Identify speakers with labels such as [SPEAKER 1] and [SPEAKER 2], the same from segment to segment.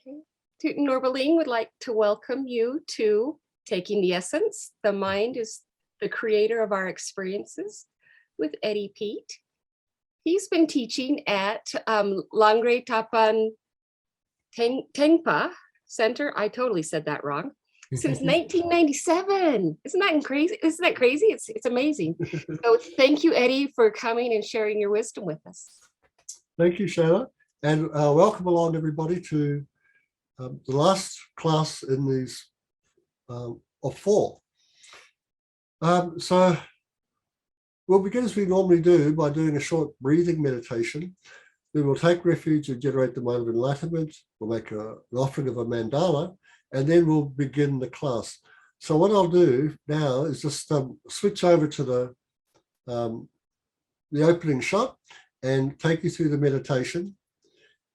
[SPEAKER 1] Okay. Norberling would like to welcome you to Taking the Essence. The mind is the creator of our experiences with Eddie Peet. He's been teaching at Langre Tapan Tengpa Center. I totally said that wrong. Since 1997. Isn't that crazy? Isn't that crazy? It's amazing. So thank you, Eddie, for coming and sharing your wisdom with us.
[SPEAKER 2] Thank you, Shayla. And welcome along, everybody, to the last class in these of 4. So we'll begin as we normally do by doing a short breathing meditation. Then we'll take refuge and generate the mind of enlightenment. We'll make an offering of a mandala, and then we'll begin the class. So what I'll do now is just switch over to the opening shot and take you through the meditation,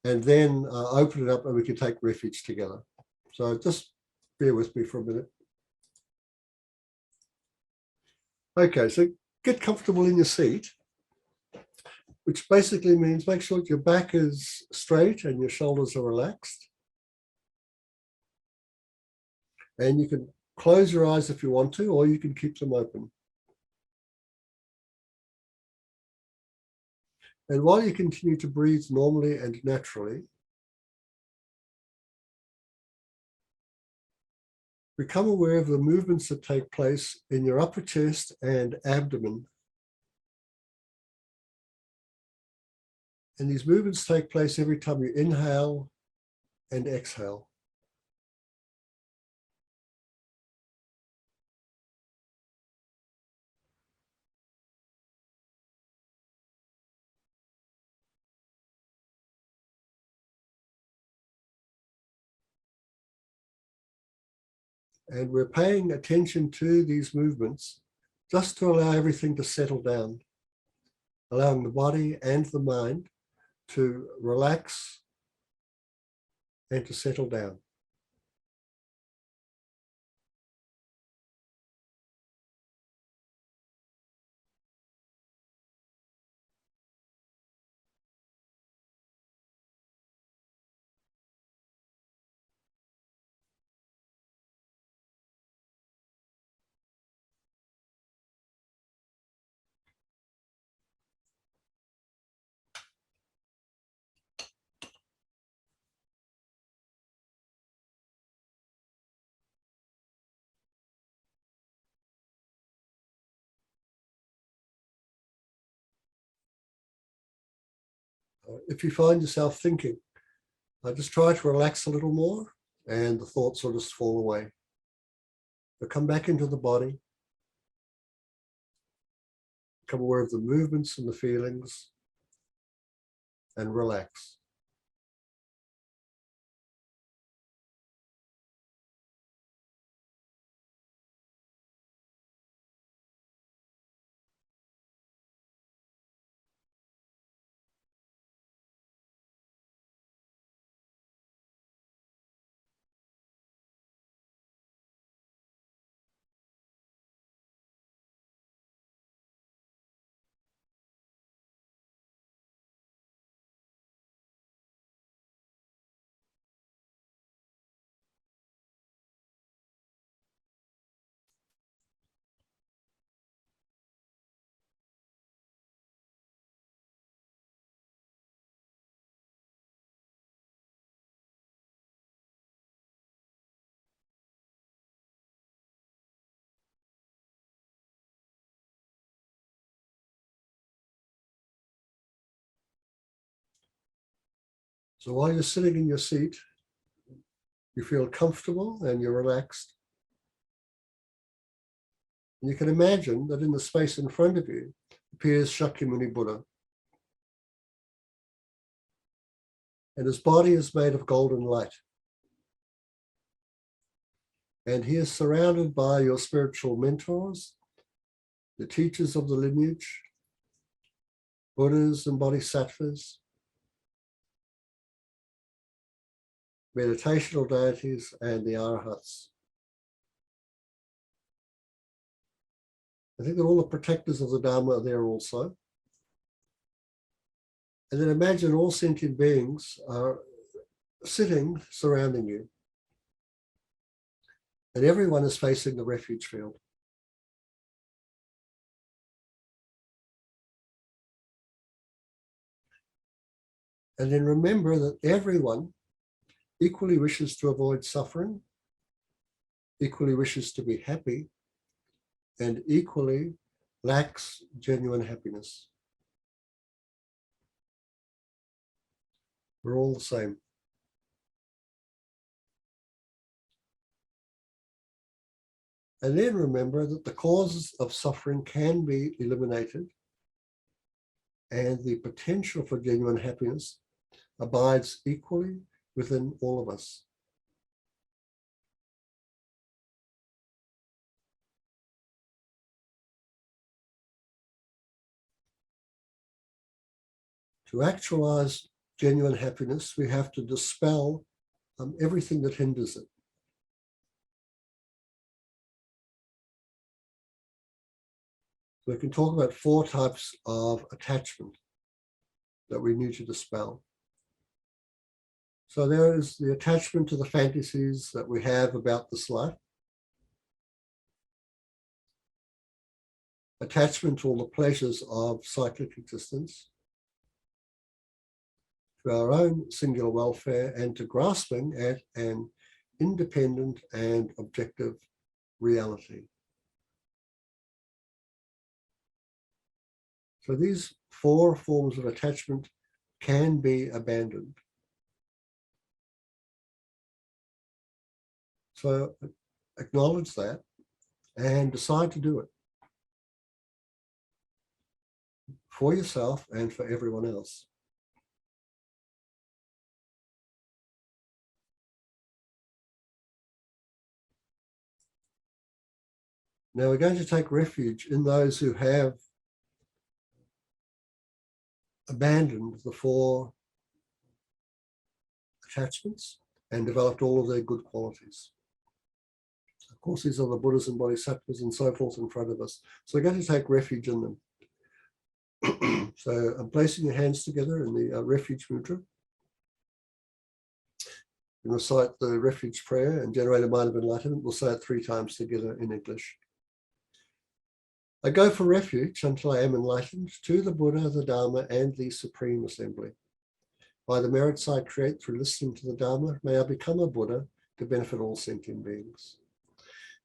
[SPEAKER 2] and then open it up and we can take refuge together. So just bear with me for a minute. Okay, so get comfortable in your seat, which basically means make sure that your back is straight and your shoulders are relaxed. And you can close your eyes if you want to, or you can keep them open. And while you continue to breathe normally and naturally, become aware of the movements that take place in your upper chest and abdomen. And these movements take place every time you inhale and exhale. And we're paying attention to these movements just to allow everything to settle down, allowing the body and the mind to relax and to settle down. If you find yourself thinking, just try to relax a little more and the thoughts will just fall away. So come back into the body, become aware of the movements and the feelings, and relax. So while you're sitting in your seat, you feel comfortable and you're relaxed. And you can imagine that in the space in front of you appears Shakyamuni Buddha. And his body is made of golden light. And he is surrounded by your spiritual mentors, the teachers of the lineage, Buddhas and Bodhisattvas, meditational deities, and the Arhats. I think that all the protectors of the Dharma are there also. And then imagine all sentient beings are sitting surrounding you. And everyone is facing the refuge field. And then remember that everyone equally wishes to avoid suffering, equally wishes to be happy, and equally lacks genuine happiness. We're all the same. And then remember that the causes of suffering can be eliminated, and the potential for genuine happiness abides equally within all of us. To actualize genuine happiness, we have to dispel everything that hinders it. So we can talk about 4 types of attachment that we need to dispel. So there is the attachment to the fantasies that we have about this life, attachment to all the pleasures of cyclic existence, to our own singular welfare, and to grasping at an independent and objective reality. So these 4 forms of attachment can be abandoned. So acknowledge that and decide to do it for yourself and for everyone else. Now we're going to take refuge in those who have abandoned the 4 attachments and developed all of their good qualities. Of course, these are the Buddhas and Bodhisattvas and so forth in front of us. So we're going to take refuge in them. So I'm placing your hands together in the refuge mudra. And recite the refuge prayer and generate a mind of enlightenment. We'll say it 3 times together in English. I go for refuge until I am enlightened to the Buddha, the Dharma, and the Supreme Assembly. By the merits I create through listening to the Dharma, may I become a Buddha to benefit all sentient beings.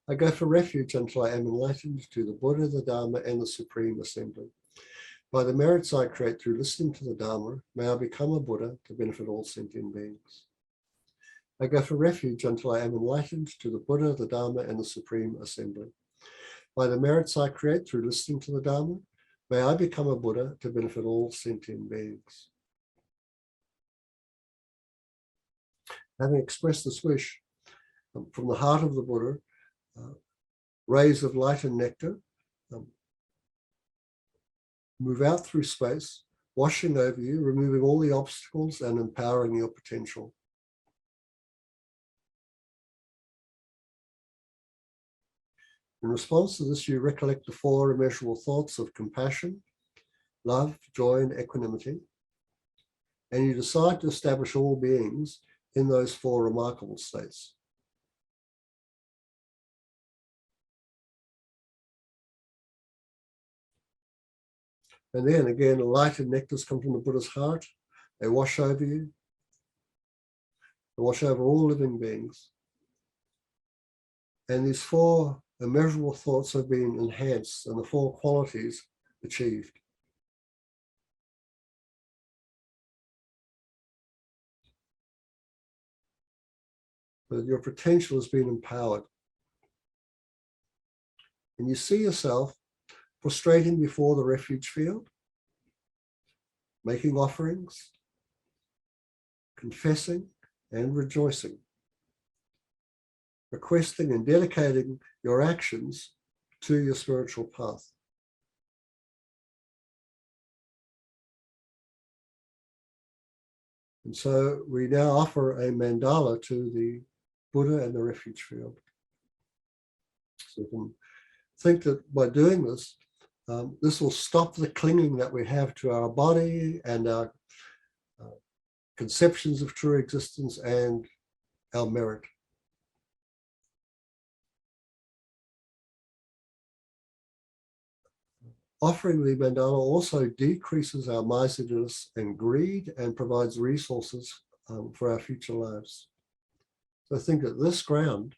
[SPEAKER 2] I go for refuge until I am enlightened to the Buddha, the Dharma, and the Supreme Assembly. By the merits I create through listening to the Dharma, may I become a Buddha to benefit all sentient beings. I go for refuge until I am enlightened to the Buddha, the Dharma, and the Supreme Assembly. By the merits I create through listening to the Dharma, may I become a Buddha to benefit all sentient beings. Having expressed this wish from the heart of the Buddha, rays of light and nectar move out through space, washing over you, removing all the obstacles and empowering your potential. In response to this, you recollect the 4 immeasurable thoughts of compassion, love, joy, and equanimity, and you decide to establish all beings in those 4 remarkable states. And then again, light and nectars come from the Buddha's heart. They wash over you. They wash over all living beings. And these 4 immeasurable thoughts have been enhanced and the 4 qualities achieved. But your potential has been empowered. And you see yourself prostrating before the refuge field, making offerings, confessing and rejoicing, requesting and dedicating your actions to your spiritual path. And so we now offer a mandala to the Buddha and the refuge field. So you can think that by doing this, this will stop the clinging that we have to our body and our conceptions of true existence, and our merit. Offering the mandala also decreases our miserliness and greed and provides resources for our future lives. So think that this ground,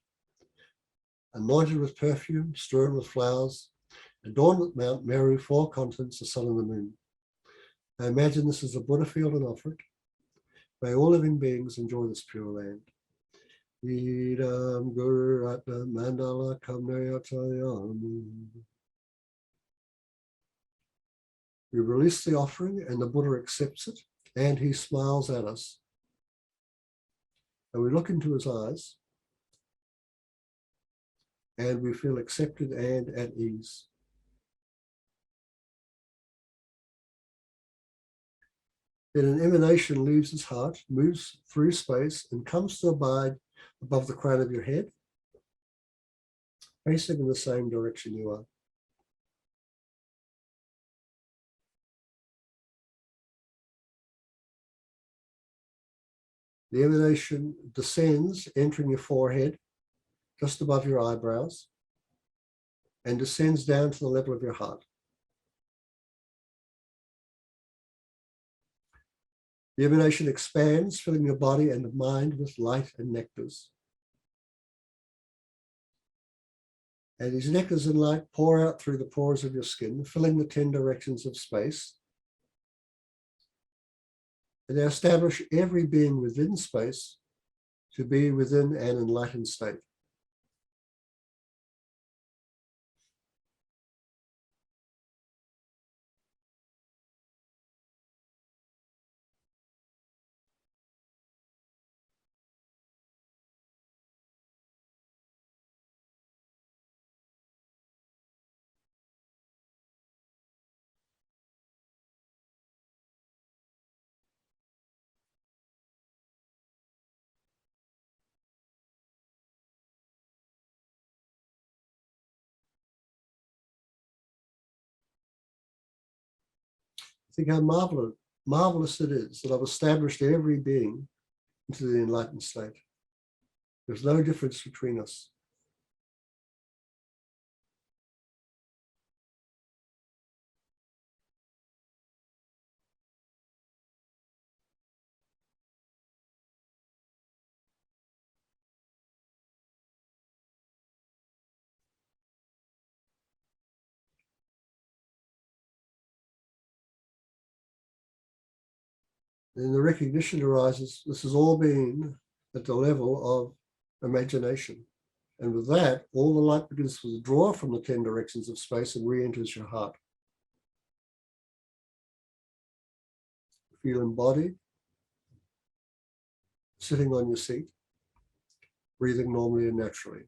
[SPEAKER 2] anointed with perfume, strewn with flowers, adorned with Mount Meru, 4 continents, the sun and the moon. Now imagine this is a Buddha field and offer it. May all living beings enjoy this pure land. Idam Guru Ratna Mandala Kamnayatayam. We release the offering and the Buddha accepts it and he smiles at us. And we look into his eyes and we feel accepted and at ease. Then an emanation leaves his heart, moves through space and comes to abide above the crown of your head, facing in the same direction you are. The emanation descends, entering your forehead, just above your eyebrows, and descends down to the level of your heart. The emanation expands, filling your body and mind with light and nectars. And these nectars and light pour out through the pores of your skin, filling the 10 directions of space. And they establish every being within space to be within an enlightened state. Think how marvelous it is that I've established every being into the enlightened state. There's no difference between us. Then the recognition arises, this has all been at the level of imagination. And with that, all the light begins to withdraw from the 10 directions of space and re-enters your heart. Feel embodied, sitting on your seat, breathing normally and naturally.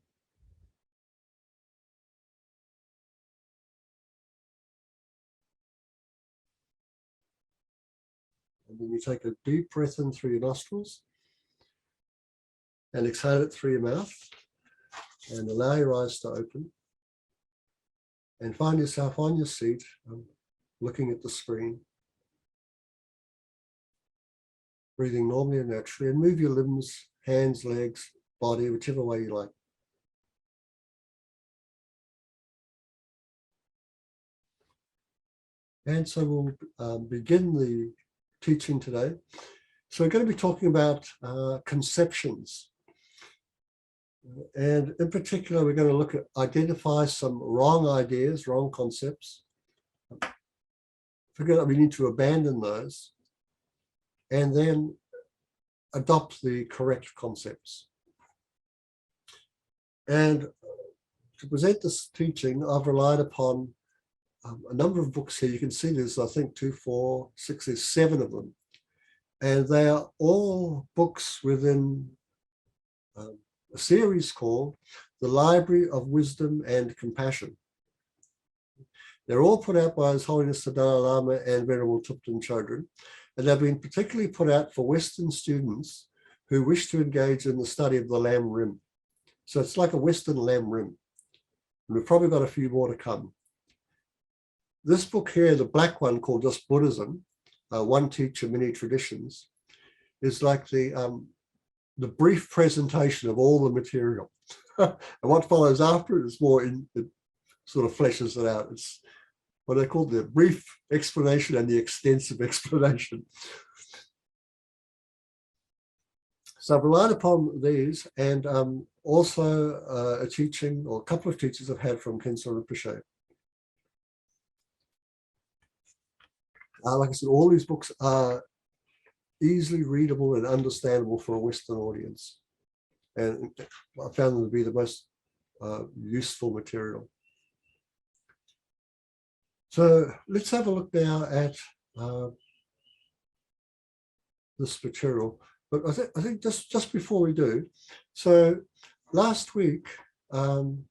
[SPEAKER 2] And then you take a deep breath in through your nostrils and exhale it through your mouth and allow your eyes to open and find yourself on your seat looking at the screen, breathing normally and naturally, and move your limbs, hands, legs, body, whichever way you like. And so we'll begin the teaching today. So we're going to be talking about conceptions. And in particular, we're going to look at identify some wrong ideas, wrong concepts. Figure that we need to abandon those and then adopt the correct concepts. And to present this teaching, I've relied upon a number of books here. You can see there's, I think, 2, 4, 6, there's 7 of them. And they are all books within a series called The Library of Wisdom and Compassion. They're all put out by His Holiness the Dalai Lama and Venerable Thupten Chodron, and they've been particularly put out for Western students who wish to engage in the study of the Lam Rim. So it's like a Western Lam Rim. And we've probably got a few more to come. This book here, the black one called just Buddhism, One Teacher, Many Traditions, is like the brief presentation of all the material. And what follows after it is more it sort of fleshes it out. It's what they call the brief explanation and the extensive explanation. So I've relied upon these, and also a teaching, or a couple of teachers I've had from Kyabje Rinpoche. Like I said, all these books are easily readable and understandable for a Western audience. And I found them to be the most useful material. So let's have a look now at this material. But I think just before we do, so last week, one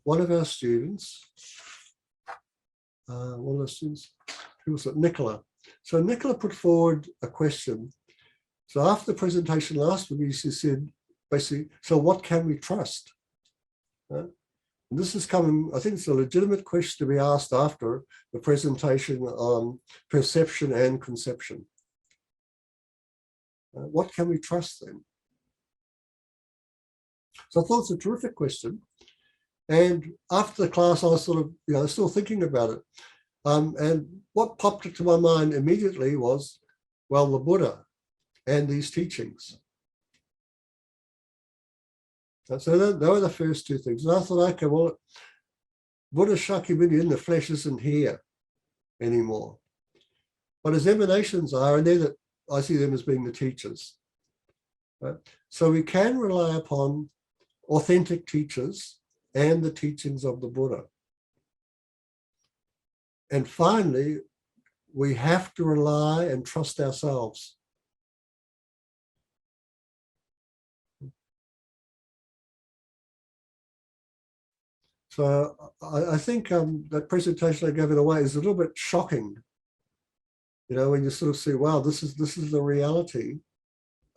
[SPEAKER 2] of our students, who was it, Nicola. So Nicola put forward a question. So after the presentation last week, she said, basically, so what can we trust? And this is coming, I think it's a legitimate question to be asked after the presentation on perception and conception. What can we trust then? So I thought it's a terrific question. And after the class, I was sort of, still thinking about it. And what popped into my mind immediately was, well, the Buddha and these teachings. And so they were the first two things. And I thought, okay, well, Buddha Shakyamuni in the flesh isn't here anymore. But his emanations are, and that I see them as being the teachers. Right? So we can rely upon authentic teachers and the teachings of the Buddha. And finally, we have to rely and trust ourselves. So I think that presentation I gave in a way is a little bit shocking. When you sort of see, wow, this is the reality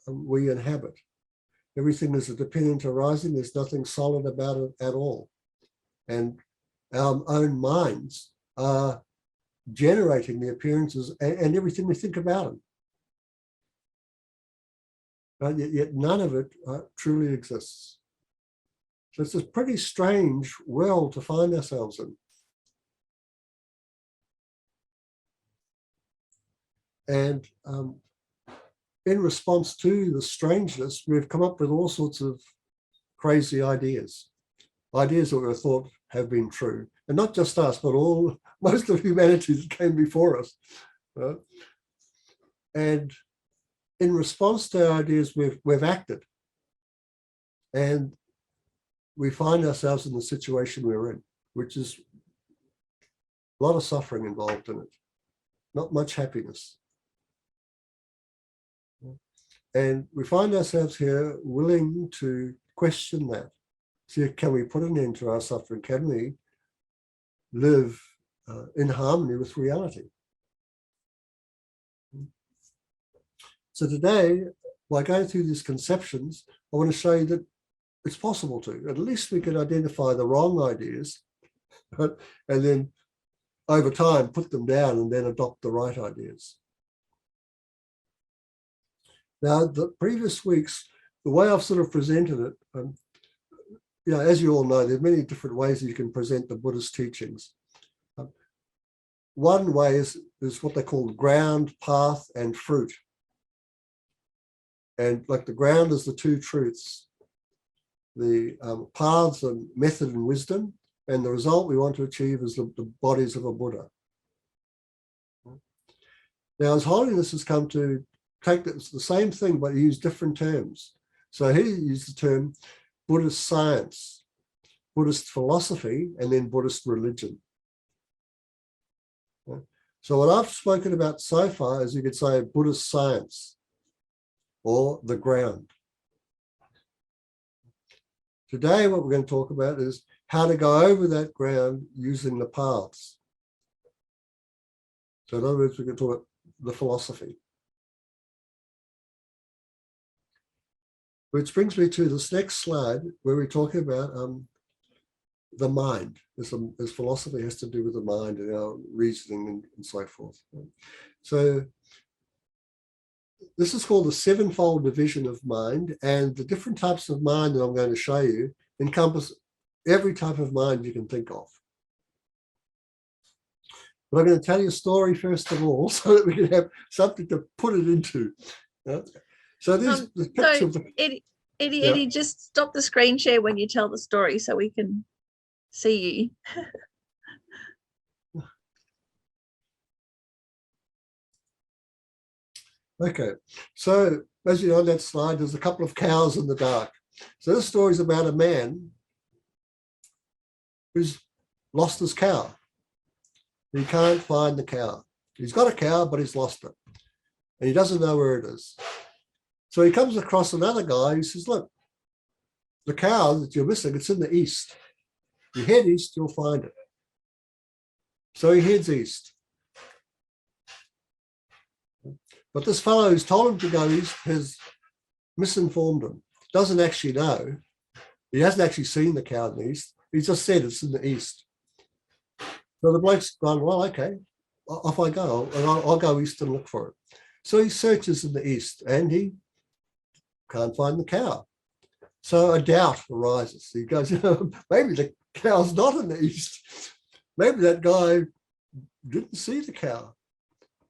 [SPEAKER 2] we inhabit. Everything is a dependent arising. There's nothing solid about it at all. And our own minds are generating the appearances and everything we think about them. Right? Yet none of it truly exists. So it's a pretty strange world to find ourselves in. And in response to the strangeness, we've come up with all sorts of crazy ideas that we thought have been true. And not just us, but most of humanity that came before us. Right? And in response to our ideas, we've acted. And we find ourselves in the situation we're in, which is a lot of suffering involved in it, not much happiness. And we find ourselves here willing to question that. See, can we put an end to our suffering? Can we live in harmony with reality? So today, by going through these conceptions, I want to show you that it's possible to. At least we can identify the wrong ideas, right? And then over time put them down and then adopt the right ideas. Now, the previous weeks, the way I've sort of presented it, as you all know, there are many different ways that you can present the Buddhist teachings. One way is what they call ground, path, and fruit. And like the ground is the two truths. The paths are method and wisdom, and the result we want to achieve is the bodies of a Buddha. Now, as Holiness has come to take the same thing, but use different terms. So he used the term Buddhist science, Buddhist philosophy, and then Buddhist religion. So what I've spoken about so far is, you could say, Buddhist science, or the ground. Today, what we're going to talk about is how to go over that ground using the paths. So in other words, we're going to talk about the philosophy. Which brings me to this next slide, where we're talking about the mind. As philosophy has to do with the mind and our reasoning and so forth. So this is called the sevenfold division of mind, and the different types of mind that I'm going to show you encompass every type of mind you can think of. But I'm going to tell you a story first of all, so that we can have something to put it into. So there's the picture of the...
[SPEAKER 3] Eddie, just stop the screen share when you tell the story so we can see you.
[SPEAKER 2] Okay, so as you know on that slide, there's a couple of cows in the dark. So this story is about a man who's lost his cow. He can't find the cow. He's got a cow, but he's lost it. And he doesn't know where it is. So he comes across another guy who says, look, the cow that you're missing, it's in the east. You head east, you'll find it. So he heads east. But this fellow who's told him to go east has misinformed him. Doesn't actually know. He hasn't actually seen the cow in the east. He just said it's in the east. So the bloke's gone, well, okay, off I go. And I'll go east and look for it. So he searches in the east and he can't find the cow. So a doubt arises. He goes, maybe the cow's not in the east. Maybe that guy didn't see the cow.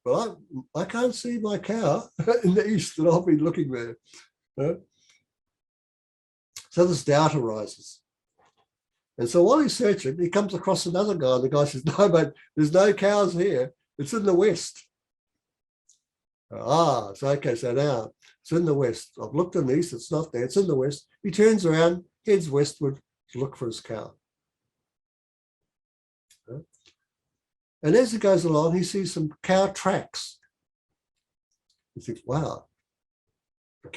[SPEAKER 2] But I can't see my cow in the east, and I'll be looking there. So this doubt arises. And so while he's searching, he comes across another guy. The guy says, no, but there's no cows here. It's in the west. So okay, so now it's in the west. I've looked in the east, it's not there. It's in the west. He turns around, heads westward to look for his cow. And as he goes along, he sees some cow tracks. He thinks, wow, I'm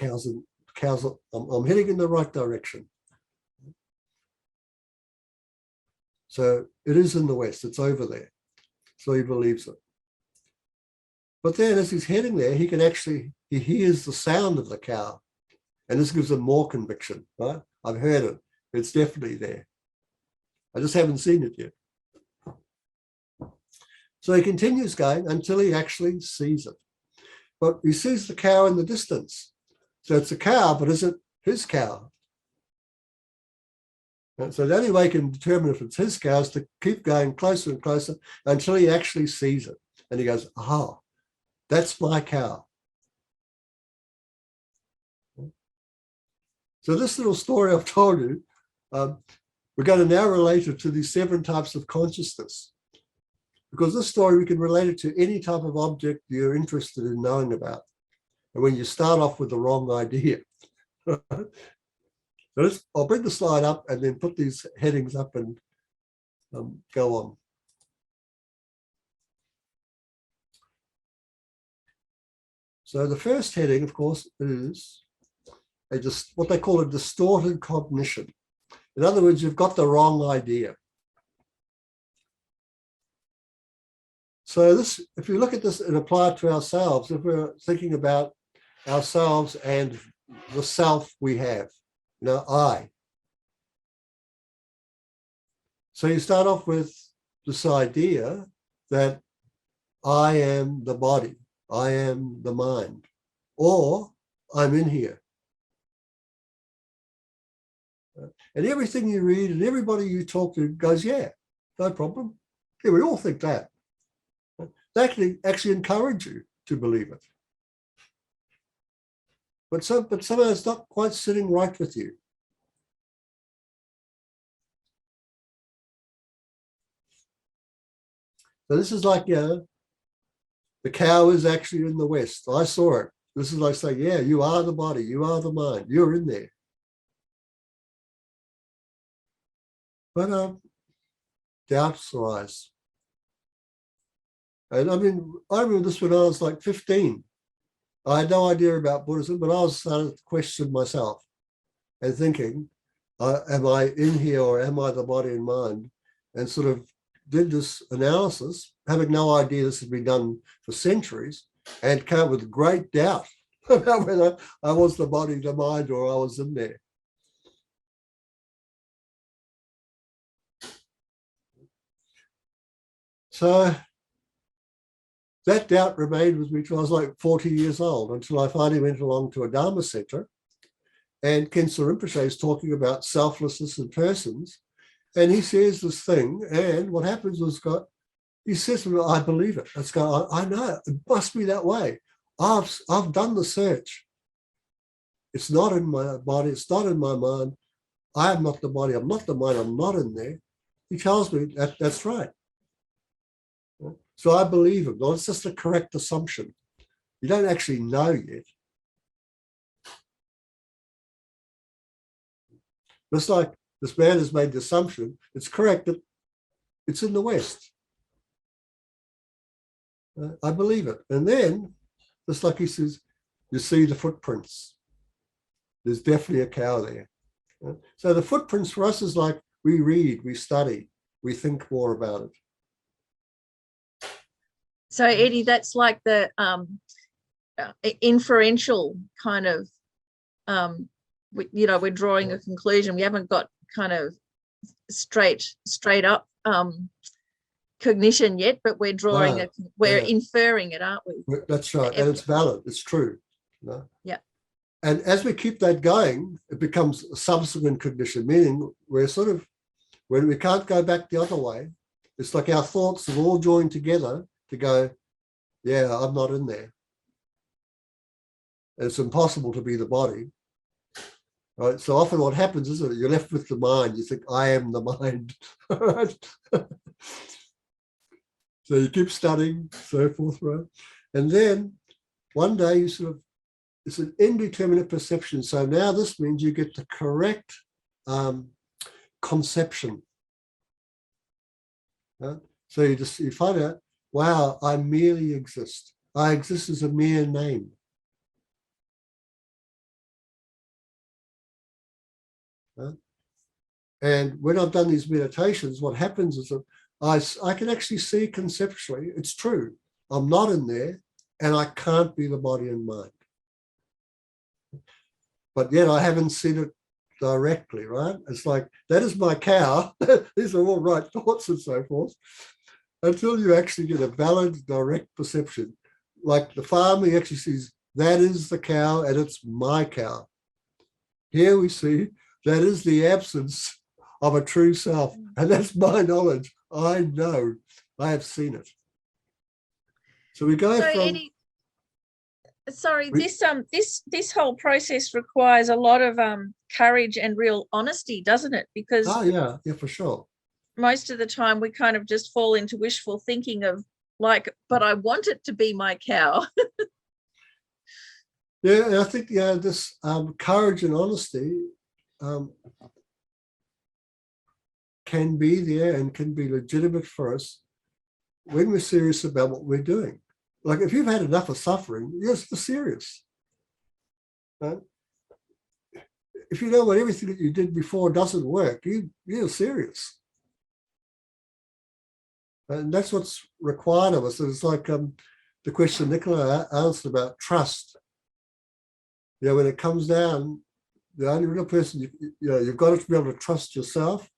[SPEAKER 2] heading in the right direction. So it is in the west, it's over there. So he believes it. But then as he's heading there, he hears the sound of the cow. And this gives him more conviction, right? I've heard it. It's definitely there. I just haven't seen it yet. So he continues going until he actually sees it. But he sees the cow in the distance. So it's a cow, but is it his cow? And so the only way he can determine if it's his cow is to keep going closer and closer until he actually sees it. And he goes, aha, that's my cow. So this little story I've told you, we're going to now relate it to these 7 types of consciousness. Because this story, we can relate it to any type of object you're interested in knowing about. And when you start off with the wrong idea. So I'll bring the slide up and then put these headings up and go on. So the first heading, of course, is what they call a distorted cognition. In other words, you've got the wrong idea. So this, if you look at this and apply it to ourselves, if we're thinking about ourselves and the self we have, I. So you start off with this idea that I am the body, I am the mind, or I'm in here. And everything you read and everybody you talk to goes, yeah, no problem. Yeah, we all think that. That can actually encourage you to believe it. But somehow it's not quite sitting right with you. So this is like, the cow is actually in the west. I saw it. This is like saying, yeah, you are the body, you are the mind, you're in there. But doubts arise. And I mean, I remember this when I was like 15. I had no idea about Buddhism, but I was starting to question myself and thinking, am I in here or am I the body and mind? And sort of did this analysis, having no idea this had been done for centuries, and came up with great doubt about whether I was the body, the mind, or I was in there. So that doubt remained with me till I was like 40 years old, until I finally went along to a Dharma center. And Khyentse Rinpoche is talking about selflessness in persons. And he says this thing. And what happens was, he says to me, I believe it. I know, it must be that way. I've done the search. It's not in my body. It's not in my mind. I am not the body. I'm not the mind. I'm not in there. He tells me that's right. So I believe him. Well, it's just a correct assumption. You don't actually know yet. Just like this man has made the assumption, it's correct that it's in the West. I believe it. And then, just like he says, you see the footprints. There's definitely a cow there. So the footprints for us is like we read, we study, we think more about it.
[SPEAKER 3] So Eddie, that's like the inferential kind of, we're drawing a conclusion. We haven't got kind of straight up cognition yet, but we're drawing inferring it, aren't we?
[SPEAKER 2] That's right, and it's valid. It's true.
[SPEAKER 3] Yeah.
[SPEAKER 2] And as we keep that going, it becomes a subsequent cognition, meaning we're sort of, when we can't go back the other way, it's like our thoughts have all joined together to go, yeah, I'm not in there. And it's impossible to be the body. Right? So often what happens is that you're left with the mind. You think, I am the mind. Right? So you keep studying, so forth, right? And then one day you sort of, it's an indeterminate perception. So now this means you get the correct conception. Right? So you find out, wow, I merely exist. I exist as a mere name. Right? And when I've done these meditations, what happens is that I can actually see conceptually, it's true. I'm not in there, and I can't be the body and mind. But yet I haven't seen it directly, right? It's like, that is my cow. These are all right thoughts and so forth. Until you actually get a valid, direct perception. Like the farmer, he actually sees, that is the cow and it's my cow. Here we see, that is the absence of a true self. And that's my knowledge. I know, I have seen it. So we go from...
[SPEAKER 3] Eddie, sorry, this whole process requires a lot of courage and real honesty, doesn't it? Because
[SPEAKER 2] yeah, for sure.
[SPEAKER 3] Most of the time we kind of just fall into wishful thinking of like, but I want it to be my cow.
[SPEAKER 2] Yeah, and I think this courage and honesty can be there and can be legitimate for us when we're serious about what we're doing. Like if you've had enough of suffering, you're serious. Right? If you know what everything that you did before doesn't work, you're serious. And that's what's required of us. It's like the question Nicola asked about trust. When it comes down, the only real person, you've got to be able to trust yourself,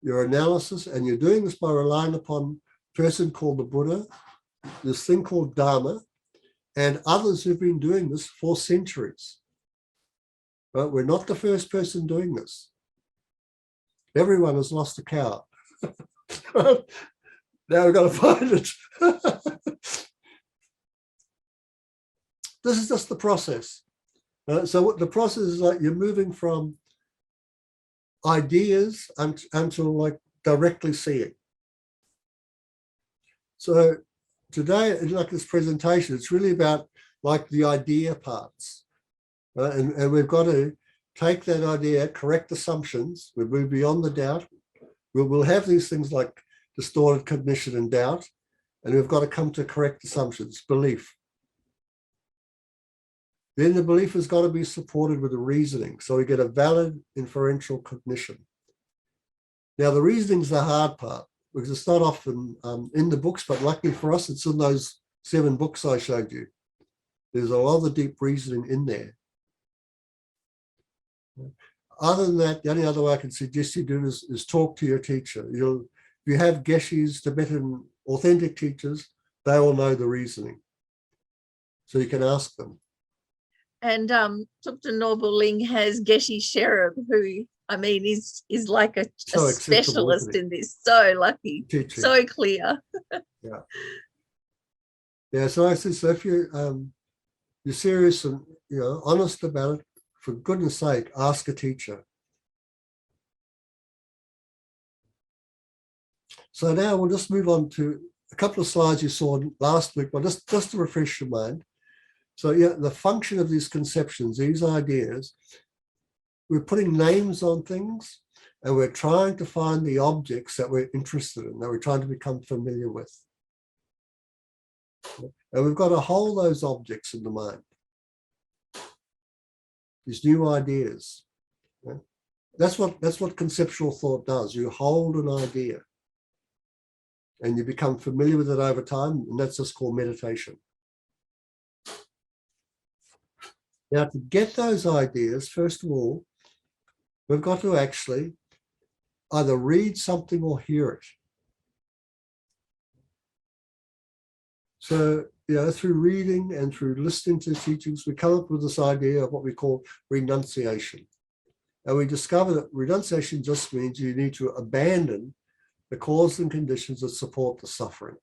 [SPEAKER 2] your analysis, and you're doing this by relying upon a person called the Buddha, this thing called Dharma, and others who've been doing this for centuries. But we're not the first person doing this. Everyone has lost a cow. Now we've got to find it. This is just the process. So what the process is like, you're moving from ideas until like directly seeing. So today, like this presentation, it's really about like the idea parts. And we've got to take that idea, correct assumptions, we move beyond the doubt. We'll have these things like distorted cognition and doubt, and we've got to come to correct assumptions, belief. Then the belief has got to be supported with the reasoning, so we get a valid inferential cognition. Now, the reasoning's the hard part, because it's not often in the books, but luckily for us, it's in those 7 books I showed you. There's a lot of the deep reasoning in there. Other than that, the only other way I can suggest you do is talk to your teacher. If you have Geshes, Tibetan authentic teachers, They all know the reasoning. So you can ask them.
[SPEAKER 3] And Dr. Norbul Ling has Geshe Sherab, who I mean is like a
[SPEAKER 2] So acceptable,
[SPEAKER 3] specialist
[SPEAKER 2] isn't it?
[SPEAKER 3] in this. So lucky,
[SPEAKER 2] Teaching.
[SPEAKER 3] so clear.
[SPEAKER 2] Yeah. So I said, so if you're serious and honest about it, for goodness sake, ask a teacher. So now we'll just move on to a couple of slides you saw last week, but just to refresh your mind. So yeah, the function of these conceptions, these ideas, we're putting names on things and we're trying to find the objects that we're interested in, that we're trying to become familiar with. And we've got to hold those objects in the mind. These new ideas. Yeah? That's what conceptual thought does. You hold an idea and you become familiar with it over time, and that's just called meditation. Now, to get those ideas, first of all, we've got to actually either read something or hear it. So, through reading and through listening to teachings, we come up with this idea of what we call renunciation. And we discover that renunciation just means you need to abandon the causes and conditions that support the suffering.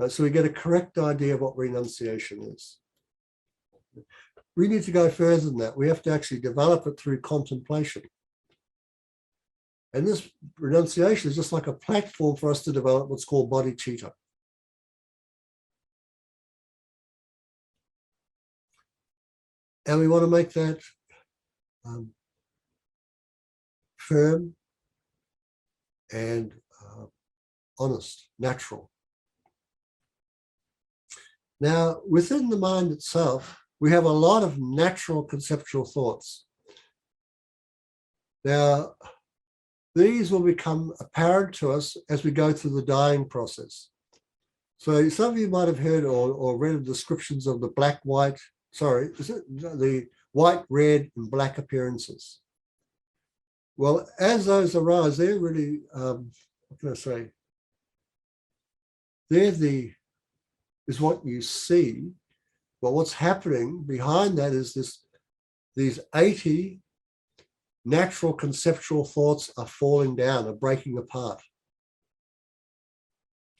[SPEAKER 2] So we get a correct idea of what renunciation is. We need to go further than that. We have to actually develop it through contemplation. And this renunciation is just like a platform for us to develop what's called bodhicitta. And we want to make that firm and honest, natural. Now, within the mind itself, we have a lot of natural conceptual thoughts. Now, these will become apparent to us as we go through the dying process. So some of you might have heard or read descriptions of the the white, red, and black appearances. Well, as those arise, they're really, what can I say? Is what you see, but what's happening behind that is these 80 natural conceptual thoughts are falling down, are breaking apart.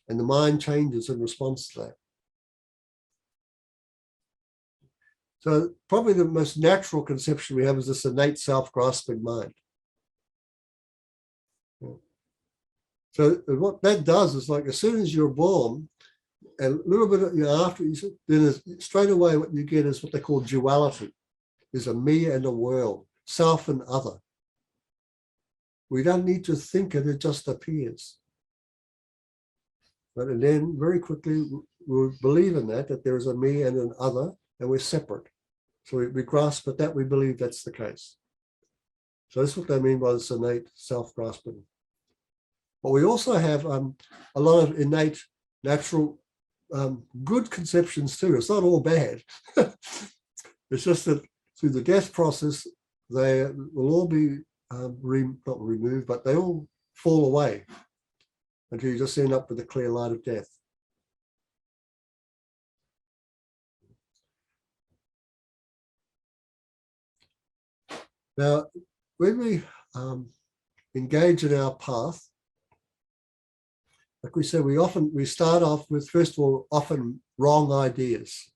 [SPEAKER 2] And the mind changes in response to that. So probably the most natural conception we have is this innate self-grasping mind. So what that does is, like, as soon as you're born, and a little bit after, then straight away what you get is what they call duality. There's a me and a world, self and other. We don't need to think it just appears. And then very quickly we'll believe in that there is a me and an other, and we're separate. So we grasp at that, we believe that's the case. So that's what they mean by this innate self-grasping. But we also have a lot of innate, natural, good conceptions too. It's not all bad. It's just that through the death process, they will all be not removed, but they all fall away until you just end up with the clear light of death. Now, when we engage in our path, like we said, we start off with, first of all, often wrong ideas.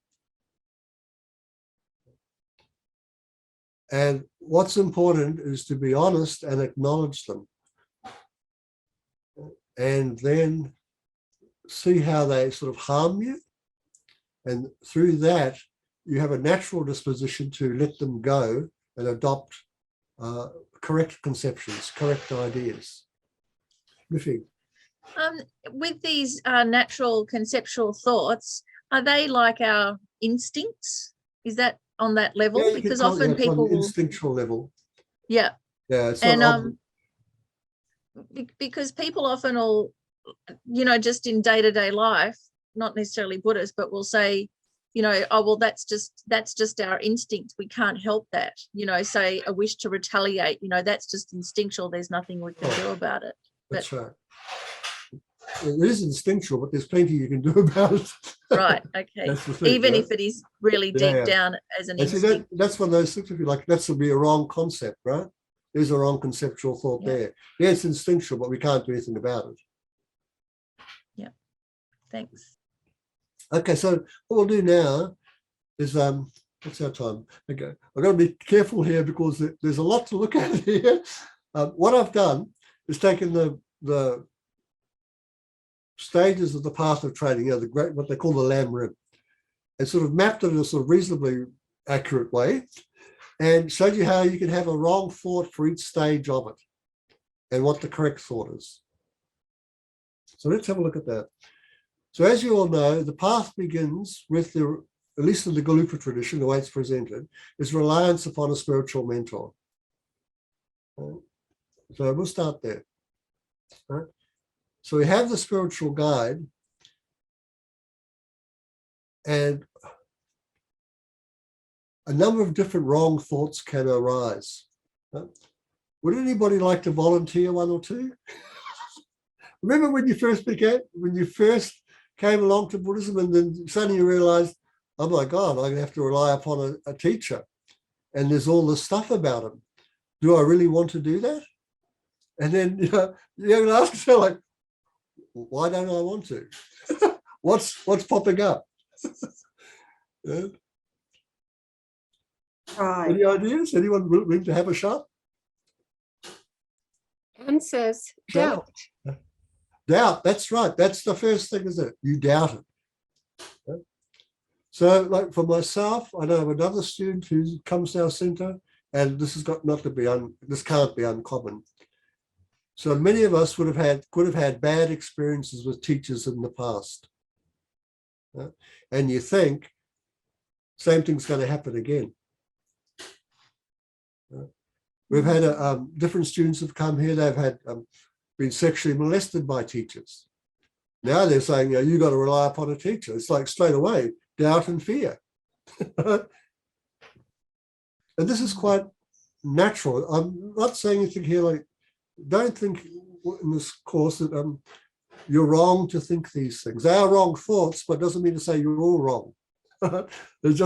[SPEAKER 2] And what's important is to be honest and acknowledge them. And then see how they sort of harm you. And through that, you have a natural disposition to let them go and adopt correct conceptions, correct ideas. Miffy.
[SPEAKER 3] With these natural conceptual thoughts, are they like our instincts? Is that on that level?
[SPEAKER 2] Yeah,
[SPEAKER 3] because often people
[SPEAKER 2] on an instinctual level.
[SPEAKER 3] Yeah.
[SPEAKER 2] Yeah. It's
[SPEAKER 3] and because people often will, just in day-to-day life, not necessarily Buddhists, but will say, oh, well, that's just our instinct. We can't help that. Say a wish to retaliate, that's just instinctual. There's nothing we can do about it.
[SPEAKER 2] That's right. it is instinctual, but there's plenty you can do about it.
[SPEAKER 3] Right. Okay.
[SPEAKER 2] That's the thing,
[SPEAKER 3] Even
[SPEAKER 2] right?
[SPEAKER 3] if it is really
[SPEAKER 2] Yeah,
[SPEAKER 3] deep
[SPEAKER 2] yeah.
[SPEAKER 3] down as an
[SPEAKER 2] And see,
[SPEAKER 3] instinct.
[SPEAKER 2] that's one of those things, if you like, that's would be a wrong concept, right? There's a wrong conceptual thought
[SPEAKER 3] Yeah.
[SPEAKER 2] there. Yeah, it's instinctual, but we can't do anything about it.
[SPEAKER 3] Yeah. Thanks.
[SPEAKER 2] Okay, so what we'll do now is what's our time? Okay, I've got to be careful here because there's a lot to look at here. What I've done is taken the stages of the path of training, you know, the great, what they call the Lam Rim, and sort of mapped it in a sort of reasonably accurate way, and showed you how you can have a wrong thought for each stage of it, and what the correct thought is. So let's have a look at that. So as you all know, the path begins with the, at least in the Galupa tradition, the way it's presented, is reliance upon a spiritual mentor. So we'll start there. Right? So we have the spiritual guide, and a number of different wrong thoughts can arise. Right? Would anybody like to volunteer one or two? Remember when you first came along to Buddhism, and then suddenly you realized, oh my God, I'm going to have to rely upon a teacher. And there's all this stuff about him. Do I really want to do that? And then you're going to ask yourself, like, why don't I want to? What's popping up? Yeah.
[SPEAKER 1] Right.
[SPEAKER 2] Any ideas? Anyone willing to have a shot?
[SPEAKER 1] Anne says, doubt.
[SPEAKER 2] Doubt, that's right. That's the first thing, isn't it? You doubt it. Okay. So, like for myself, I know another student who comes to our center, and this has got not to be this can't be uncommon. So many of us could have had bad experiences with teachers in the past. Right? And you think same thing's going to happen again. Right? We've had different students have come here. They've had been sexually molested by teachers. Now they're saying, you got to rely upon a teacher. It's like straight away, doubt and fear. And this is quite natural. I'm not saying anything here like, don't think in this course that you're wrong to think these things. They are wrong thoughts, but it doesn't mean to say you're all wrong. It's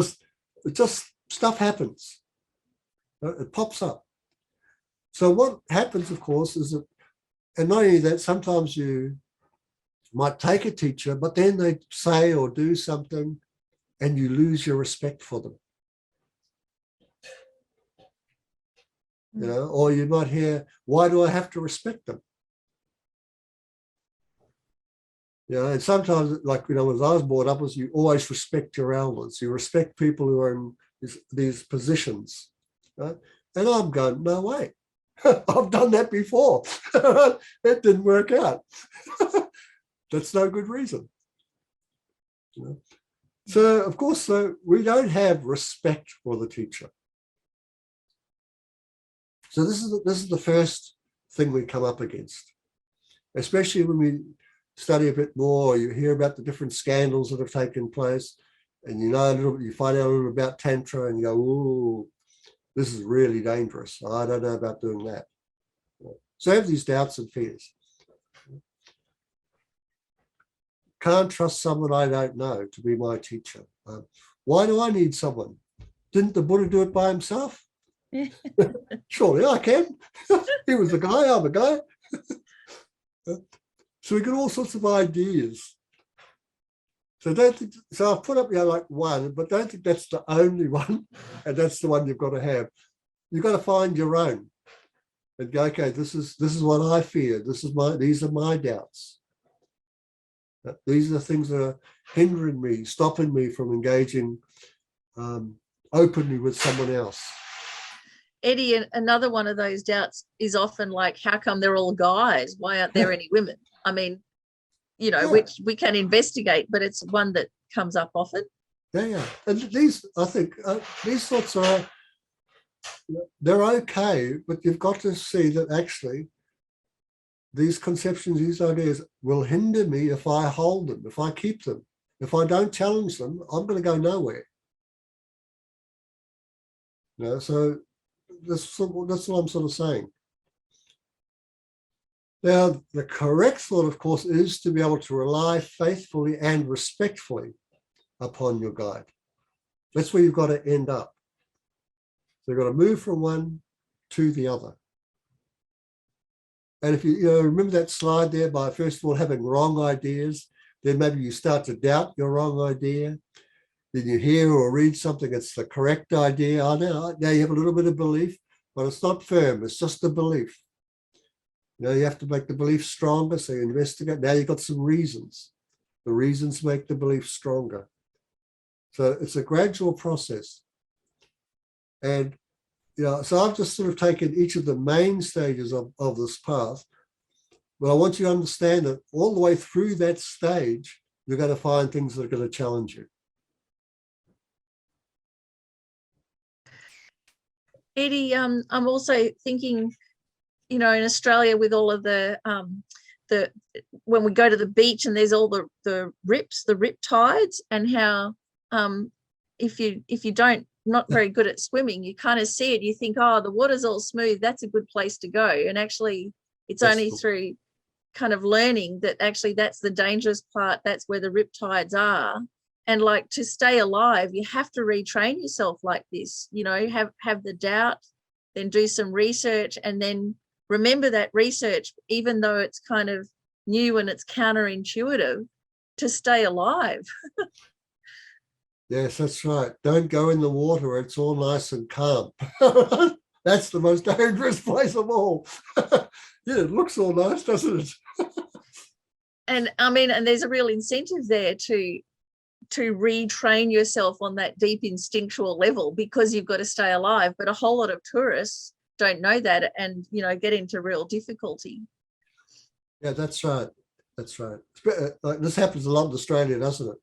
[SPEAKER 2] just stuff happens. It pops up. So what happens, of course, is that, and not only that, sometimes you might take a teacher, but then they say or do something and you lose your respect for them. You know, or you might hear, why do I have to respect them? You know, and sometimes, like, you know, as I was brought up, was you always respect your elders. You respect people who are in these positions. Right? And I'm going, no way. I've done that before. It didn't work out. That's no good reason. You know? So, of course, we don't have respect for the teacher. So this is the first thing we come up against, especially when we study a bit more. You hear about the different scandals that have taken place, and you know a little. You find out a little about Tantra, and you go, "Ooh, this is really dangerous. I don't know about doing that." So I have these doubts and fears. Can't trust someone I don't know to be my teacher. Why do I need someone? Didn't the Buddha do it by himself? Surely I can. He was a guy, I'm a guy. So we get all sorts of ideas. So I've put up like one, but don't think that's the only one, and that's the one you've got to have. You've got to find your own and go, okay, this is what I fear. These are my doubts. These are the things that are hindering me, stopping me from engaging openly with someone else.
[SPEAKER 3] Eddie, another one of those doubts is often like, how come they're all guys? Why aren't there any women? I mean, you know, which we can investigate, but it's one that comes up often.
[SPEAKER 2] Yeah. And these, I think, these thoughts are, they're okay, but you've got to see that actually these conceptions, these ideas will hinder me if I hold them, if I keep them. If I don't challenge them, I'm going to go nowhere. You know, so that's what I'm sort of saying. Now, the correct thought, of course, is to be able to rely faithfully and respectfully upon your guide. That's where you've got to end up. So you've got to move from one to the other. And if you remember that slide there by, first of all, having wrong ideas, then maybe you start to doubt your wrong idea. Then you hear or read something that's the correct idea. Oh, now you have a little bit of belief, but it's not firm. It's just a belief. You have to make the belief stronger. So you investigate. Now you've got some reasons. The reasons make the belief stronger. So it's a gradual process. And so I've just sort of taken each of the main stages of this path. But I want you to understand that all the way through that stage, you're going to find things that are going to challenge you.
[SPEAKER 3] Eddie, I'm also thinking, in Australia with all of the when we go to the beach and there's all the rip tides, and how if you don't not very good at swimming, you kind of see it, you think, oh, the water's all smooth, that's a good place to go. And actually it's only through kind of learning that actually that's the dangerous part, that's where the rip tides are. And like, to stay alive, you have to retrain yourself like this, have the doubt, then do some research, and then remember that research, even though it's kind of new and it's counterintuitive, to stay alive.
[SPEAKER 2] Yes, that's right. Don't go in the water where it's all nice and calm. That's the most dangerous place of all. Yeah, it looks all nice, doesn't it?
[SPEAKER 3] And I mean, and there's a real incentive there to retrain yourself on that deep instinctual level, because you've got to stay alive. But a whole lot of tourists don't know that, and get into real difficulty.
[SPEAKER 2] Yeah, that's right. That's right. Like, this happens a lot in Australia, doesn't it?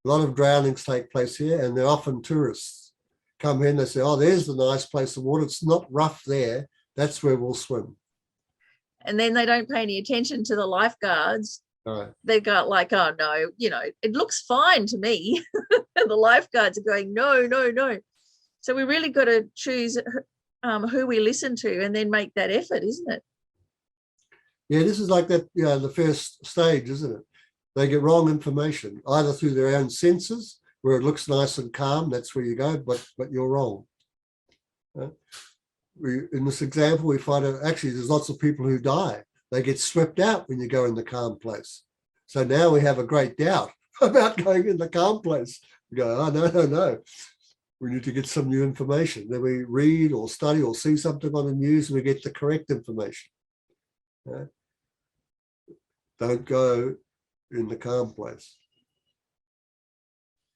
[SPEAKER 2] A lot of drownings take place here, and they're often tourists come in. They say, "Oh, there's the nice place of water. It's not rough there. That's where we'll swim."
[SPEAKER 3] And then they don't pay any attention to the lifeguards.
[SPEAKER 2] Right.
[SPEAKER 3] They got like, oh no, it looks fine to me. And the lifeguards are going, no. So we really got to choose who we listen to, and then make that effort, isn't it?
[SPEAKER 2] Yeah, this is like that, the first stage, isn't it? They get wrong information, either through their own senses, where it looks nice and calm, that's where you go, but you're wrong. In this example, we find out actually there's lots of people who die. They get swept out when you go in the calm place. So now we have a great doubt about going in the calm place. We go, oh, no. We need to get some new information. Then we read or study or see something on the news, and we get the correct information. Don't go in the calm place.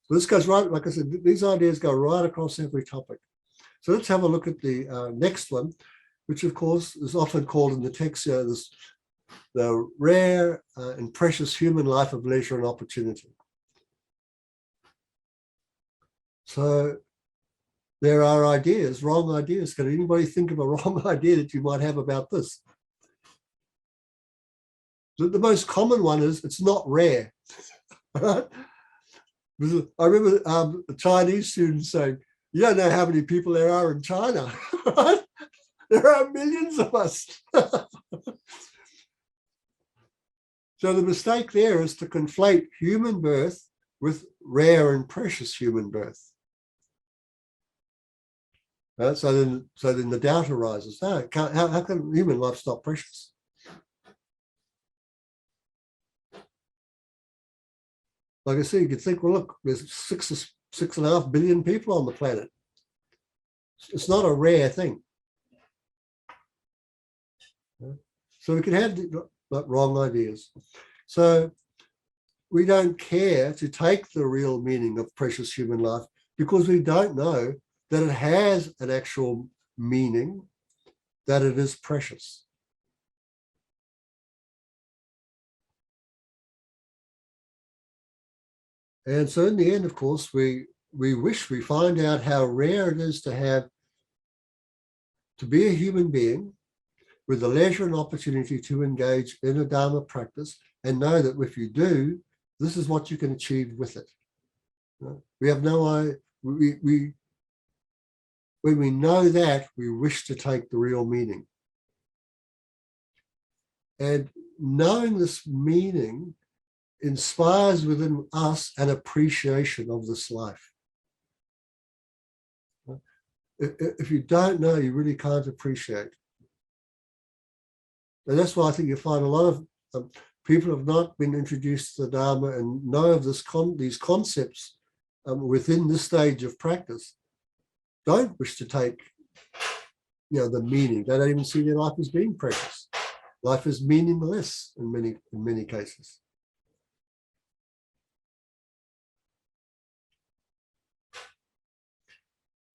[SPEAKER 2] So this goes right, like I said, these ideas go right across every topic. So let's have a look at the next one, which of course is often called in the text, the rare and precious human life of leisure and opportunity. So there are ideas, wrong ideas. Can anybody think of a wrong idea that you might have about this? The most common one is it's not rare. Right? I remember the Chinese students saying, you don't know how many people there are in China. Right? There are millions of us. So the mistake there is to conflate human birth with rare and precious human birth. So then the doubt arises. No, how can human life's not precious? Like I said, you could think, well, look, there's 6.5 billion people on the planet. It's not a rare thing. So we can have wrong ideas. So we don't care to take the real meaning of precious human life, because we don't know that it has an actual meaning, that it is precious. And so in the end, of course, we find out how rare it is to be a human being with the leisure and opportunity to engage in a Dharma practice, and know that if you do, this is what you can achieve with it. We have no idea. When we know that, we wish to take the real meaning. And knowing this meaning inspires within us an appreciation of this life. If you don't know, you really can't appreciate. And that's why I think you find a lot of people have not been introduced to the Dharma and know of these concepts within this stage of practice, don't wish to take the meaning. They don't even see their life as being precious. Life is meaningless in many cases.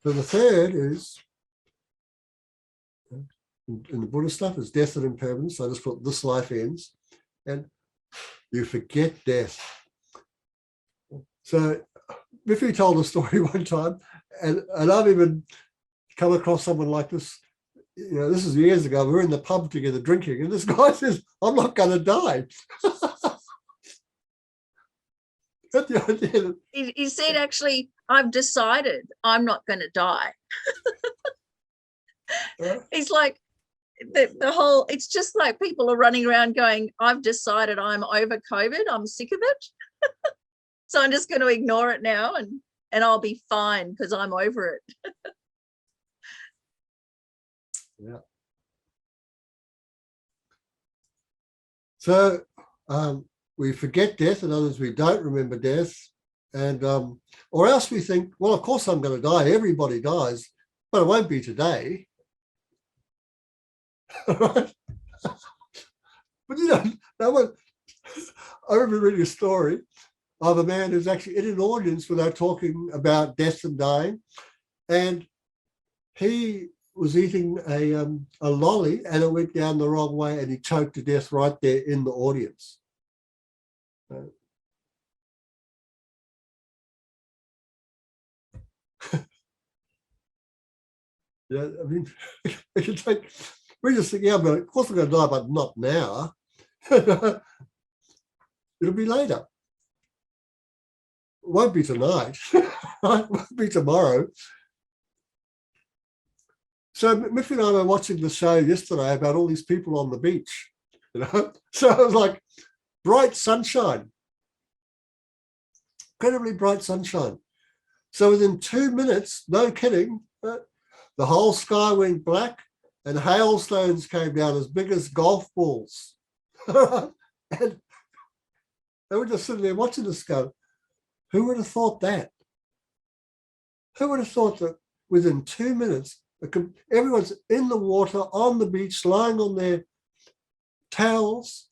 [SPEAKER 2] So the third is, in the Buddhist stuff, is death and impermanence. I just put this life ends, and you forget death. So Miffy told a story one time, and I've even come across someone like this. This is years ago. We were in the pub together drinking, and this guy says, "I'm not going to die."
[SPEAKER 3] He said, actually, I've decided I'm not going to die. He's like, the whole, it's just like people are running around going, I've decided I'm over COVID. I'm sick of it. So I'm just going to ignore it now and I'll be fine because I'm over it.
[SPEAKER 2] Yeah. So we forget death. In other words, we don't remember death. And or else we think, well, of course I'm going to die. Everybody dies, but it won't be today. Right? But no one. I remember reading a story of a man who's actually in an audience when they're talking about death and dying, and he was eating a lolly and it went down the wrong way and he choked to death right there in the audience. Yeah, I mean, we just think, yeah, but of course I'm going to die, but not now. It'll be later. It won't be tonight. It won't be tomorrow. So Miffy and I were watching the show yesterday about all these people on the beach, So it was like bright sunshine, incredibly bright sunshine. So within 2 minutes, no kidding, the whole sky went black and hailstones came down as big as golf balls. And they were just sitting there watching this go, who would have thought that? Who would have thought that within 2 minutes, everyone's in the water, on the beach, lying on their towels,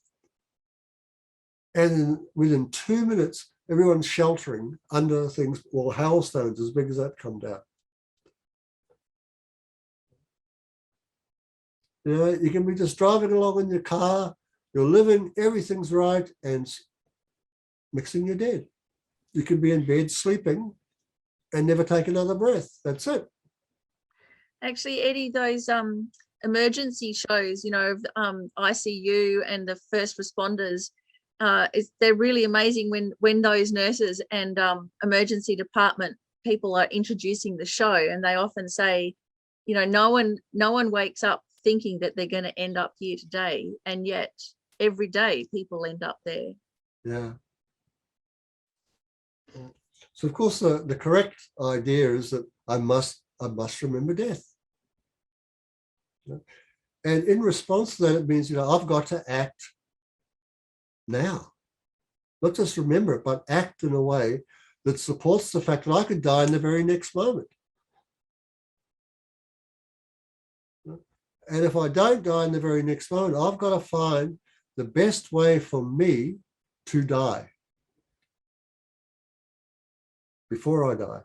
[SPEAKER 2] and within 2 minutes, everyone's sheltering under things, or hailstones as big as that come down. You can be just driving along in your car, you're living, everything's right, and mixing you're dead. You can be in bed sleeping and never take another breath. That's it.
[SPEAKER 3] Actually, Eddie, those emergency shows, of ICU and the first responders, they're really amazing when those nurses and emergency department people are introducing the show, and they often say, no one wakes up thinking that they're going to end up here today, and yet every day people end up there.
[SPEAKER 2] Yeah. So of course the correct idea is that I must remember death. And in response to that, it means, I've got to act now. Not just remember it, but act in a way that supports the fact that I could die in the very next moment. And if I don't die in the very next moment, I've got to find the best way for me to die before I die.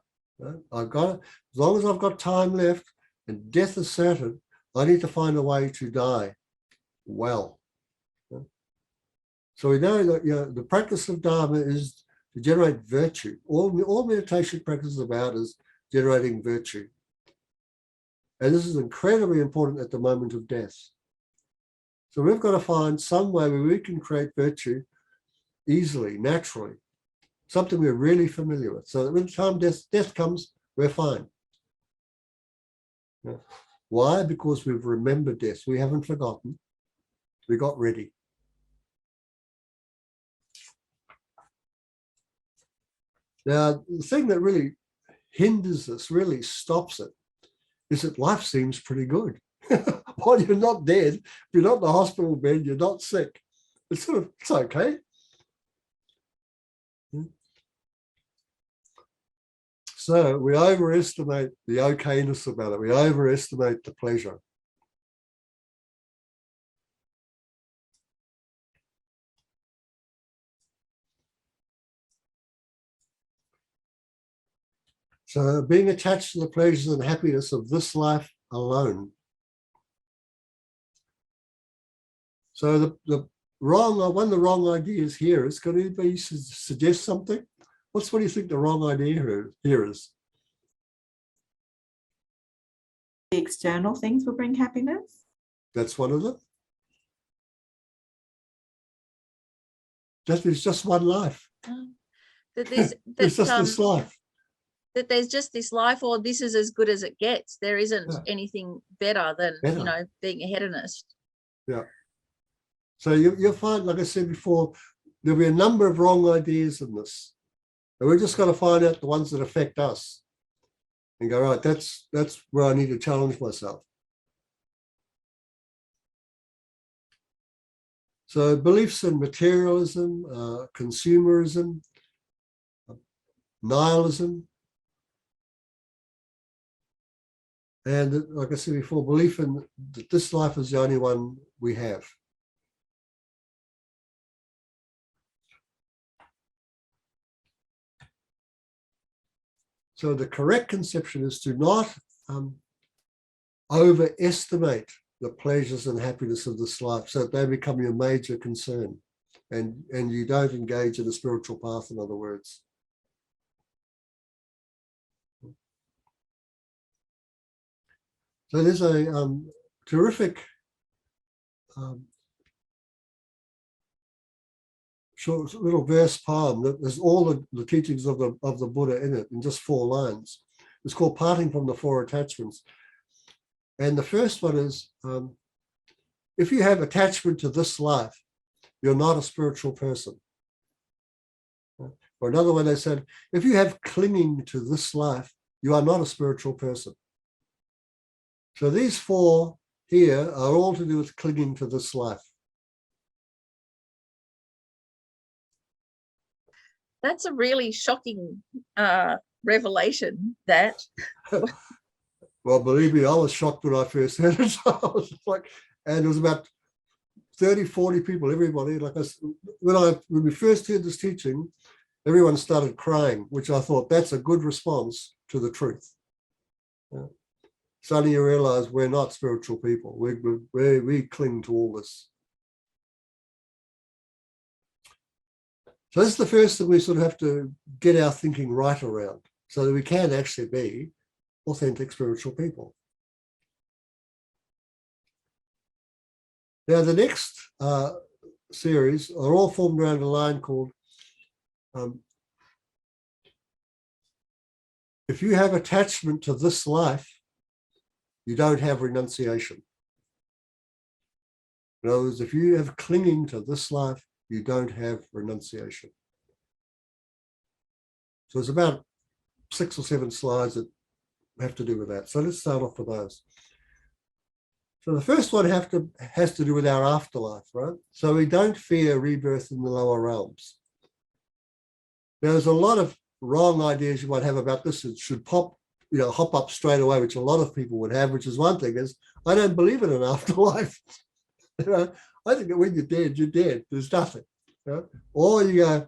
[SPEAKER 2] I've got to, as long as I've got time left and death is certain, I need to find a way to die well. So we know that the practice of Dharma is to generate virtue. All meditation practice is about is generating virtue. And this is incredibly important at the moment of death. So we've got to find some way where we can create virtue easily, naturally, something we're really familiar with. So that when the time death comes, we're fine. Why? Because we've remembered death. We haven't forgotten. We got ready. Now, the thing that really hinders this, really stops it, is that life seems pretty good. While you're not dead, if you're not in the hospital bed, you're not sick. It's okay. So we overestimate the okayness about it. We overestimate the pleasure. So being attached to the pleasures and happiness of this life alone. So the wrong, one of the wrong ideas here is, can anybody suggest something? What do you think the wrong idea here is?
[SPEAKER 4] The external things will bring happiness.
[SPEAKER 2] That's one of them. There's just one life.
[SPEAKER 3] That there's
[SPEAKER 2] It's just this life.
[SPEAKER 3] that there's just this life, or this is as good as it gets. There isn't anything better than being a hedonist.
[SPEAKER 2] Yeah. So you'll find, like I said before, there'll be a number of wrong ideas in this. And we're just going to find out the ones that affect us and go, right, that's where I need to challenge myself. So beliefs in materialism, consumerism, nihilism, and like I said before, belief in that this life is the only one we have. So the correct conception is to not overestimate the pleasures and happiness of this life so that they become your major concern and you don't engage in a spiritual path, in other words. So there's a terrific short little verse poem that has all the teachings of the Buddha in it in just 4 lines. It's called Parting from the Four Attachments. And the first one is, if you have attachment to this life, you're not a spiritual person. Or another one, they said, if you have clinging to this life, you are not a spiritual person. So these 4 here are all to do with clinging to this life.
[SPEAKER 3] That's a really shocking revelation, that.
[SPEAKER 2] Well, believe me, I was shocked when I first heard it. I was like, and it was about 30, 40 people, everybody. Like when we first heard this teaching, everyone started crying, which I thought that's a good response to the truth. Yeah. Suddenly you realize we're not spiritual people. We cling to all this. So this is the first thing we sort of have to get our thinking right around so that we can actually be authentic spiritual people. Now, the next series are all formed around a line called, if you have attachment to this life, you don't have renunciation. In other words, if you have clinging to this life, you don't have renunciation. So it's about 6 or 7 slides that have to do with that. So let's start off with those. So the first one has to do with our afterlife, right? So we don't fear rebirth in the lower realms. Now, there's a lot of wrong ideas you might have about this. It should hop up straight away, which a lot of people would have, which is one thing is, I don't believe in an afterlife. I think that when you're dead, you're dead. There's nothing. Or you go,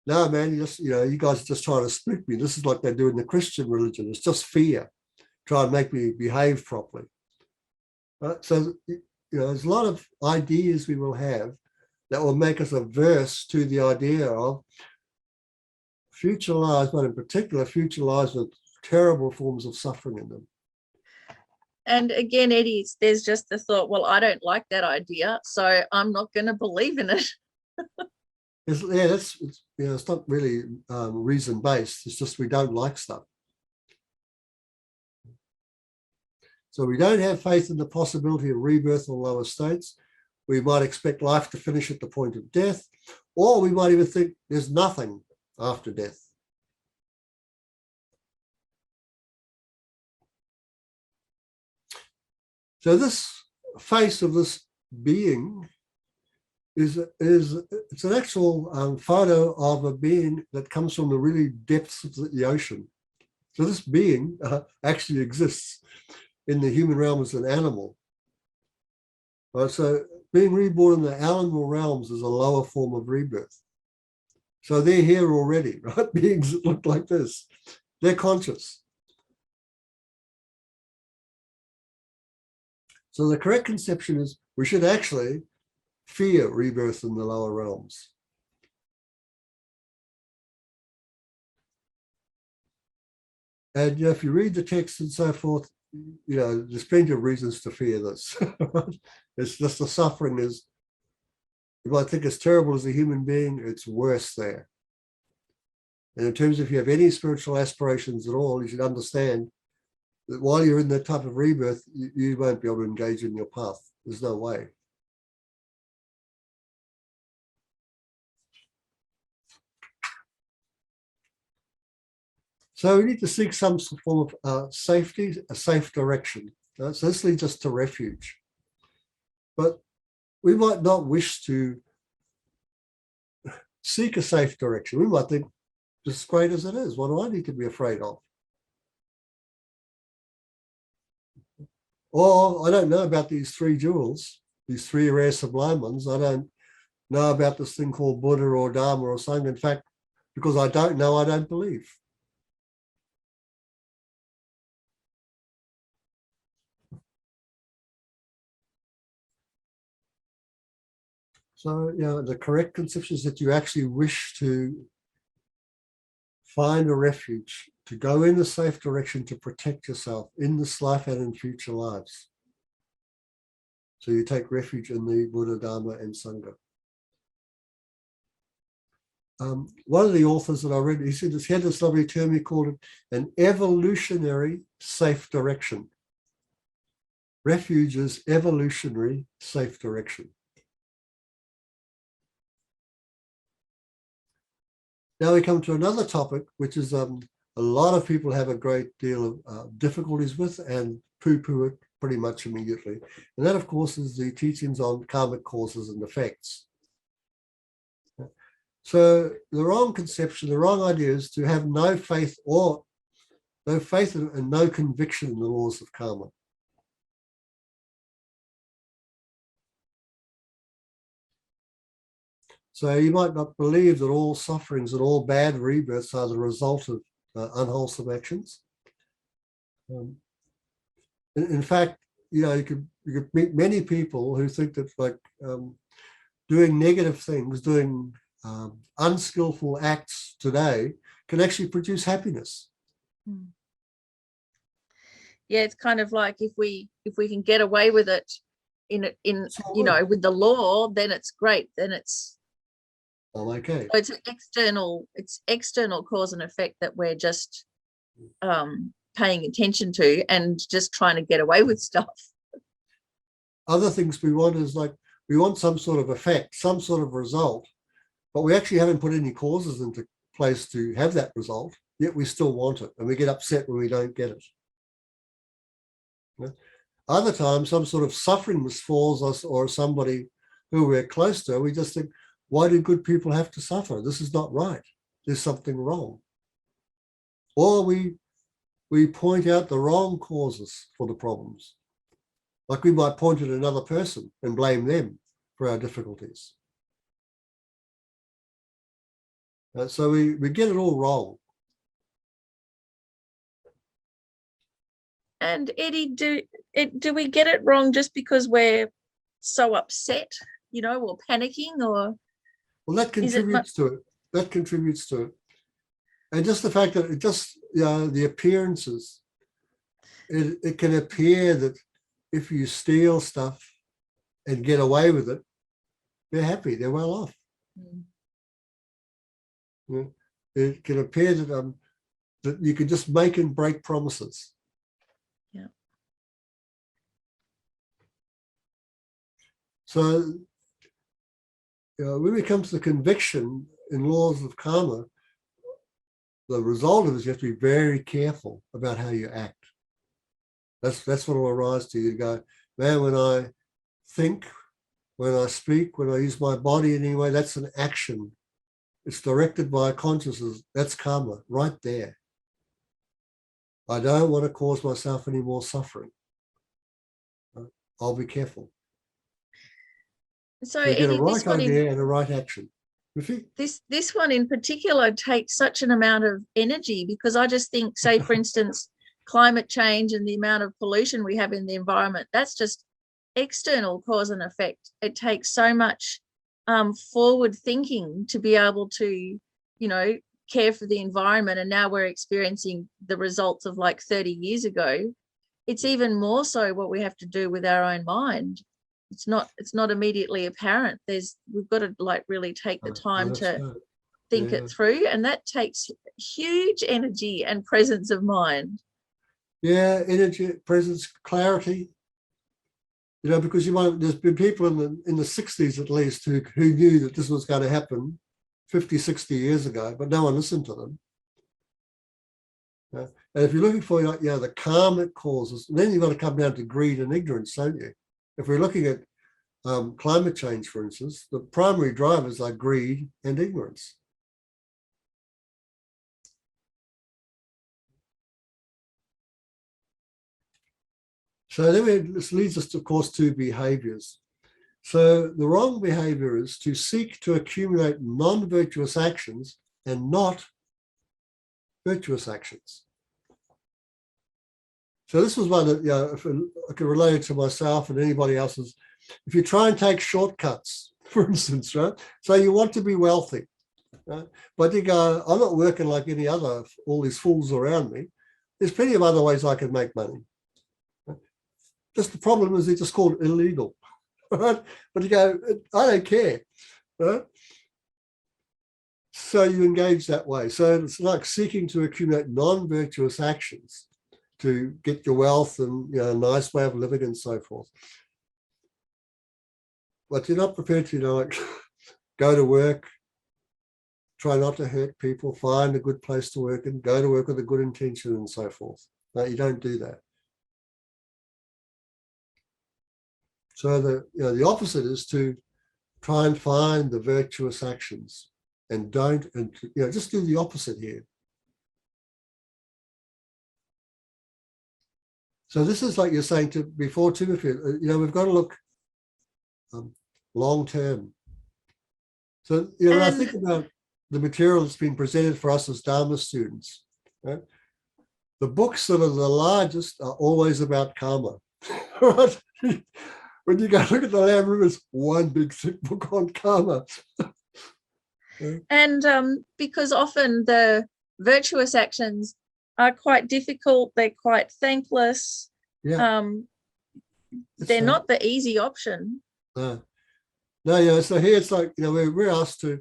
[SPEAKER 2] no, man, you guys are just trying to split me. This is like they do in the Christian religion. It's just fear, try and make me behave properly. Right? So, there's a lot of ideas we will have that will make us averse to the idea of future lives, but in particular, future lives with terrible forms of suffering in them.
[SPEAKER 3] And again, Eddie, there's just the thought, well, I don't like that idea, so I'm not going to believe in it.
[SPEAKER 2] It's not really reason-based. It's just we don't like stuff. So we don't have faith in the possibility of rebirth or lower states. We might expect life to finish at the point of death, or we might even think there's nothing after death. So this face of this being is it's an actual photo of a being that comes from the really depths of the ocean. So this being actually exists in the human realm as an animal. Right? So being reborn in the animal realms is a lower form of rebirth. So they're here already, right? Beings that look like this. They're conscious. So the correct conception is we should actually fear rebirth in the lower realms. And if you read the text and so forth, there's plenty of reasons to fear this. It's just the suffering is, you might think it's terrible as a human being, it's worse there. And in terms of if you have any spiritual aspirations at all, you should understand that while you're in that type of rebirth, you won't be able to engage in your path. There's no way. So we need to seek some form of safety, a safe direction. Right? So this leads us to refuge. But we might not wish to seek a safe direction. We might think, as great as it is, what do I need to be afraid of? Or I don't know about these three jewels, these three rare sublime ones. I don't know about this thing called Buddha or Dharma or Sangha. In fact, because I don't know, I don't believe. So, the correct conception is that you actually wish to find a refuge, to go in a safe direction to protect yourself in this life and in future lives. So you take refuge in the Buddha, Dharma, and Sangha. One of the authors that I read, he had this lovely term, he called it an evolutionary safe direction. Refuge is evolutionary safe direction. Now we come to another topic, which is a lot of people have a great deal of difficulties with and poo-poo it pretty much immediately. And that, of course, is the teachings on karmic causes and effects. So the wrong conception, the wrong idea is to have no faith and no conviction in the laws of karma. So you might not believe that all sufferings and all bad rebirths are the result of unwholesome actions. In fact, you could meet many people who think that doing negative things, doing unskillful acts today can actually produce happiness.
[SPEAKER 3] Yeah, it's kind of like if we can get away with it with the law, then it's great. Then it's
[SPEAKER 2] okay.
[SPEAKER 3] So it's external cause and effect that we're just paying attention to and just trying to get away with stuff.
[SPEAKER 2] Other things we want is we want some sort of effect, some sort of result, but we actually haven't put any causes into place to have that result, yet we still want it, and we get upset when we don't get it. Other times, some sort of suffering befalls us or somebody who we're close to, we just think, why do good people have to suffer? This is not right. There's something wrong. Or we point out the wrong causes for the problems. Like we might point at another person and blame them for our difficulties. So we get it all wrong.
[SPEAKER 3] And Eddie, do we get it wrong just because we're so upset, or panicking, or?
[SPEAKER 2] Well, that contributes to it. That contributes to it. And just the fact that the appearances, it can appear that if you steal stuff and get away with it, they're happy, they're well off. It can appear that you can just make and break promises.
[SPEAKER 3] Yeah.
[SPEAKER 2] So when it comes to conviction in laws of karma, the result of it is you have to be very careful about how you act. That's what will arise to you. You go, Man, when I think, when I speak, when I use my body in any way, that's an action. It's directed by consciousness. That's karma right there. I don't want to cause myself any more suffering. I'll be careful.
[SPEAKER 3] So
[SPEAKER 2] You get a
[SPEAKER 3] Eddie,
[SPEAKER 2] right idea and a right action.
[SPEAKER 3] this one in particular takes such an amount of energy, because I just think, say, for instance, climate change and the amount of pollution we have in the environment, that's just external cause and effect. It takes so much forward thinking to be able to, you know, care for the environment. And now we're experiencing the results of like 30 years ago. It's even more so what we have to do with our own mind. It's not immediately apparent. We've got to like really take the time to think it through, and that takes huge energy and presence of mind.
[SPEAKER 2] Yeah, energy, presence, clarity. You know, because there's been people in the 60s at least who knew that this was going to happen 50, 60 years ago, but no one listened to them. And if you're looking for the karmic causes, then you've got to come down to greed and ignorance, don't you? If we're looking at climate change, for instance, the primary drivers are greed and ignorance. So then this leads us, of course, to behaviors. So the wrong behavior is to seek to accumulate non-virtuous actions and not virtuous actions. So this was one that, if I could relate it to myself and anybody else's. If you try and take shortcuts, for instance, right? So you want to be wealthy, right? But you go, I'm not working like any other, all these fools around me. There's plenty of other ways I can make money. Right? Just the problem is it's just called illegal, right? But you go, I don't care, right? So you engage that way. So it's like seeking to accumulate non-virtuous actions to get your wealth and a nice way of living and so forth. But you're not prepared to, like go to work, try not to hurt people, find a good place to work and go to work with a good intention and so forth. No, you don't do that. So the opposite is to try and find the virtuous actions and just do the opposite here. So this is like you're saying before, Timothy, we've got to look long term. So, when I think about the material that's been presented for us as Dharma students, right? The books that are the largest are always about karma. Right? When you go look at the Lamb River, it's one big thick book on karma.
[SPEAKER 3] And because often the virtuous actions are quite difficult, they're quite thankless.
[SPEAKER 2] Yeah.
[SPEAKER 3] They're not the easy option.
[SPEAKER 2] No, so here it's like, we're asked to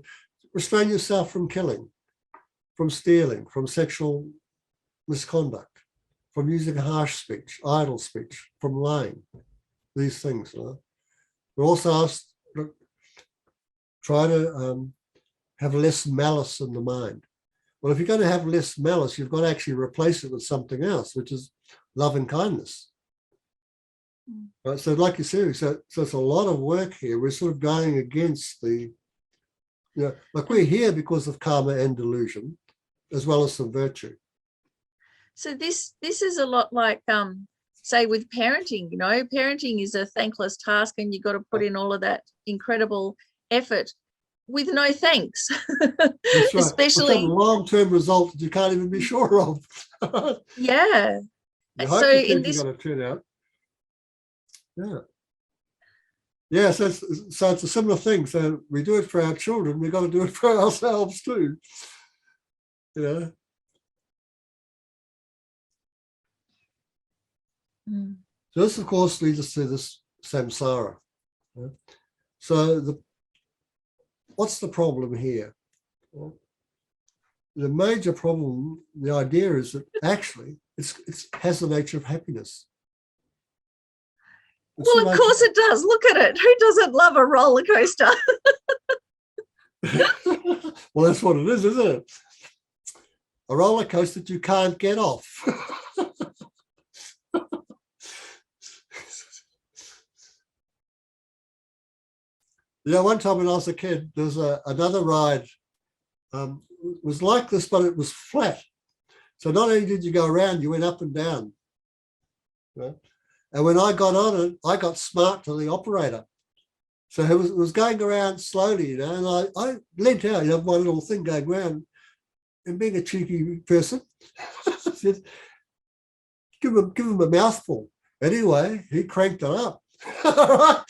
[SPEAKER 2] restrain yourself from killing, from stealing, from sexual misconduct, from using harsh speech, idle speech, from lying, these things. We're also asked to try to have less malice in the mind. Well, if you're going to have less malice, you've got to actually replace it with something else, which is love and kindness. Right? So like you said, so it's a lot of work here. We're sort of going against like we're here because of karma and delusion, as well as some virtue.
[SPEAKER 3] So this is a lot like, say, with parenting. Parenting is a thankless task, and you've got to put in all of that incredible effort with no thanks.
[SPEAKER 2] That's right.
[SPEAKER 3] Especially
[SPEAKER 2] some long-term result that you can't even be sure of.
[SPEAKER 3] Yeah.
[SPEAKER 2] You hope the kids are going to turn out. Yeah, so it's a similar thing. So we do it for our children, we've got to do it for ourselves too. So this, of course, leads us to this samsara. So what's the problem here? The major problem, the idea is that actually it has the nature of happiness.
[SPEAKER 3] Well, of course it does. Look at it. Who doesn't love a roller coaster?
[SPEAKER 2] Well, that's what it is, isn't it? A roller coaster that you can't get off. You know, one time when I was a kid, there's another ride. It was like this, but it was flat. So not only did you go around, you went up and down. Right? And when I got on it, I got smart to the operator. So it was going around slowly, you know, and I leant out, you know, my little thing going around, and being a cheeky person, I said, give him a mouthful. Anyway, he cranked it up. Right?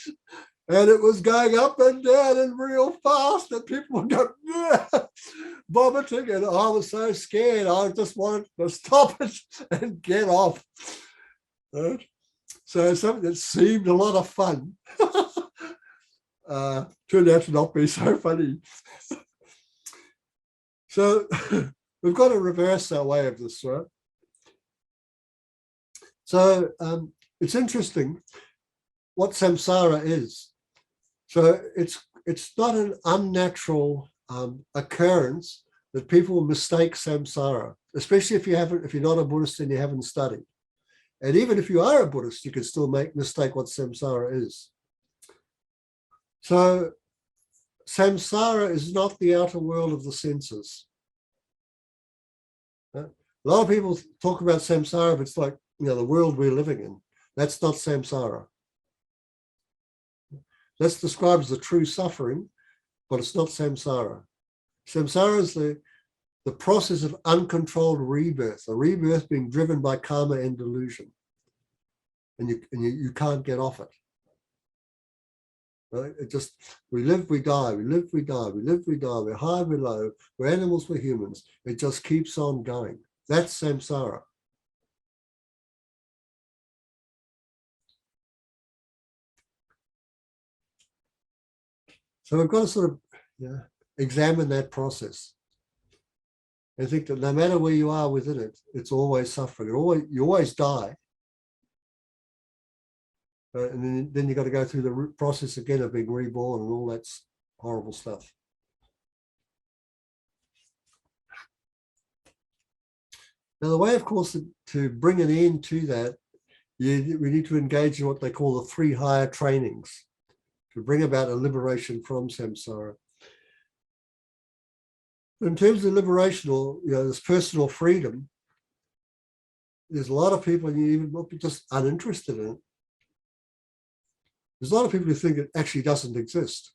[SPEAKER 2] And it was going up and down and real fast, and people got vomiting, and I was so scared. I just wanted to stop it and get off. Right? So something that seemed a lot of fun turned out to not be so funny. So we've got to reverse our way of this, right? So it's interesting what samsara is. So it's not an unnatural occurrence that people mistake samsara, especially if you're not a Buddhist and you haven't studied. And even if you are a Buddhist, you can still mistake what samsara is. So samsara is not the outer world of the senses. A lot of people talk about samsara, but it's like, you know, the world we're living in. That's not samsara. That's described as the true suffering, but it's not samsara. Samsara is the process of uncontrolled rebirth, a rebirth being driven by karma and delusion. And you can't get off it. Right? It just, we live, we die, we live, we die, we live, we die, we're high, we're low, we're animals, we're humans. It just keeps on going. That's samsara. So we've got to sort of examine that process and think that no matter where you are within it, it's always suffering. You always die. And then you've got to go through the process again of being reborn and all that horrible stuff. Now, the way, of course, to bring an end to that, we need to engage in what they call the 3 higher trainings to bring about a liberation from samsara. In terms of liberation, or this personal freedom, there's a lot of people, and you even might be just uninterested in it. There's a lot of people who think it actually doesn't exist.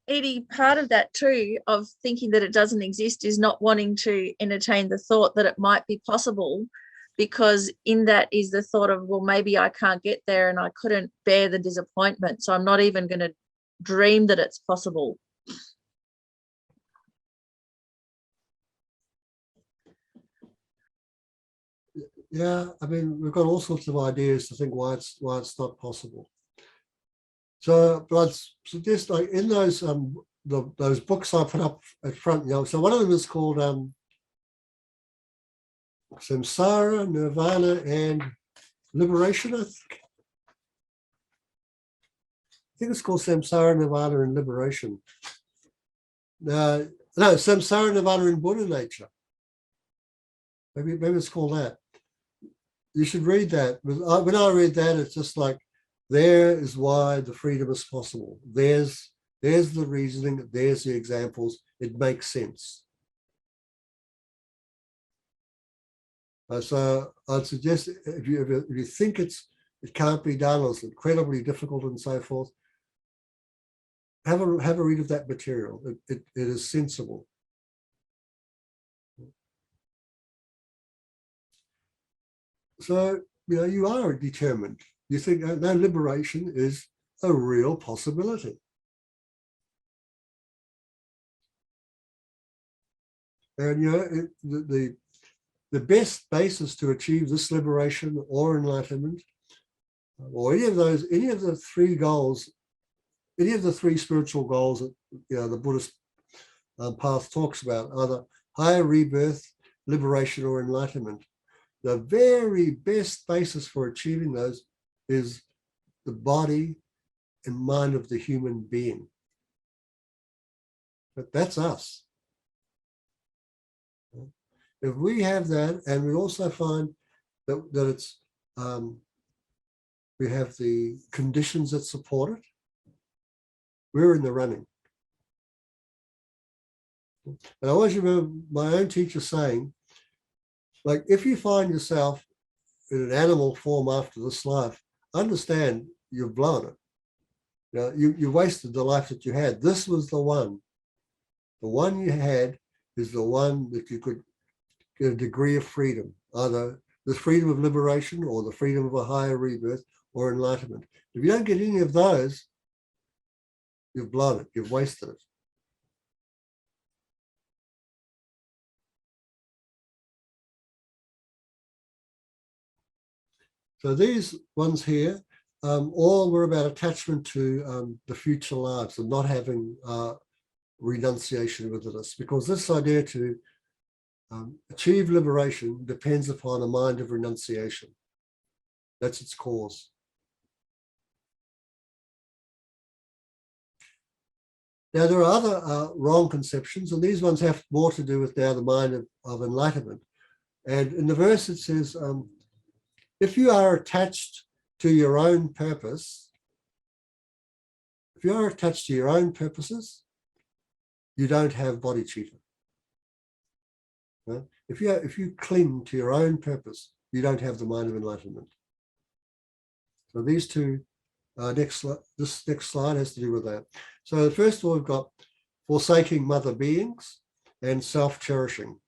[SPEAKER 3] Edie, part of that too, of thinking that it doesn't exist, is not wanting to entertain the thought that it might be possible, because in that is the thought of, well, maybe I can't get there and I couldn't bear the disappointment, so I'm not even going to dream that it's possible.
[SPEAKER 2] Yeah, I mean, we've got all sorts of ideas to think why it's not possible. So, but I'd suggest, like, in those books I put up at front, so one of them is called Samsara, Nirvana, and Liberation. I think it's called Samsara, Nirvana, and Liberation. No, Samsara, Nirvana, and Buddha nature. Maybe it's called that. You should read that. When I read that, it's just like, there is why the freedom is possible. There's the reasoning, there's the examples. It makes sense. So I'd suggest, if you think it can't be done, or it's incredibly difficult and so forth, have a read of that material. It is sensible. So you are determined. You think no, liberation is a real possibility. And the best basis to achieve this liberation or enlightenment, or any of the 3 goals, any of the 3 spiritual goals that the Buddhist path talks about, either higher rebirth, liberation, or enlightenment. The very best basis for achieving those is the body and mind of the human being. But that's us. If we have that, and we also find that it's we have the conditions that support it, we're in the running. And I always remember my own teacher saying, like, if you find yourself in an animal form after this life, understand you've blown it. You know, you wasted the life that you had. This was the one. The one you had is the one that you could get a degree of freedom, either the freedom of liberation or the freedom of a higher rebirth or enlightenment. If you don't get any of those, you've blown it, you've wasted it. So these ones here, all were about attachment to the future lives and not having renunciation within us, because this idea to achieve liberation depends upon a mind of renunciation. That's its cause. Now, there are other wrong conceptions, and these ones have more to do with now the mind of enlightenment. And in the verse it says, if you are attached to your own purpose, if you are attached to your own purposes, you don't have bodhicitta. Right? If you cling to your own purpose, you don't have the mind of enlightenment. So these two, this next slide has to do with that. So first of all, we've got forsaking mother beings and self-cherishing.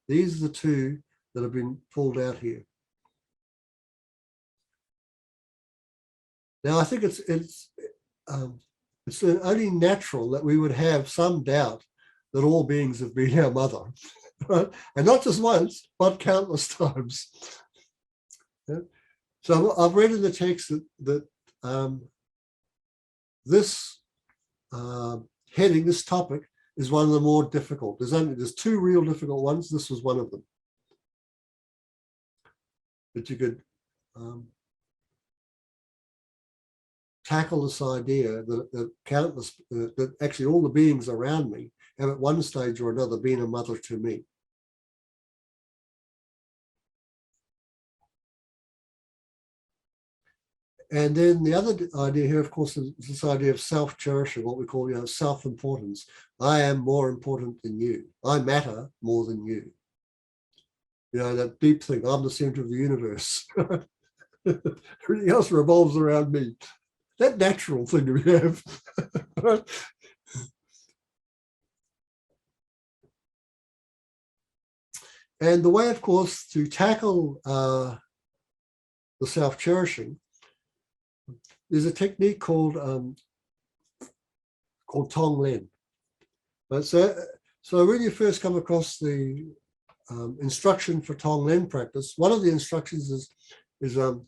[SPEAKER 2] These are the two that have been pulled out here. Now, I think it's only natural that we would have some doubt that all beings have been our mother, right? And not just once, but countless times. Yeah? So I've read in the text that this heading, this topic, is one of the more difficult. There's two real difficult ones. This was one of them. But you could tackle this idea that countless, that actually all the beings around me have at one stage or another been a mother to me. And then the other idea here, of course, is this idea of self-cherishing, what we call, self-importance. I am more important than you. I matter more than you. That deep thing, I'm the center of the universe. Everything else revolves around me. That natural thing we have. And the way, of course, to tackle the self-cherishing, there's a technique called Tonglen. But so when you first come across the instruction for Tonglen practice, one of the instructions is to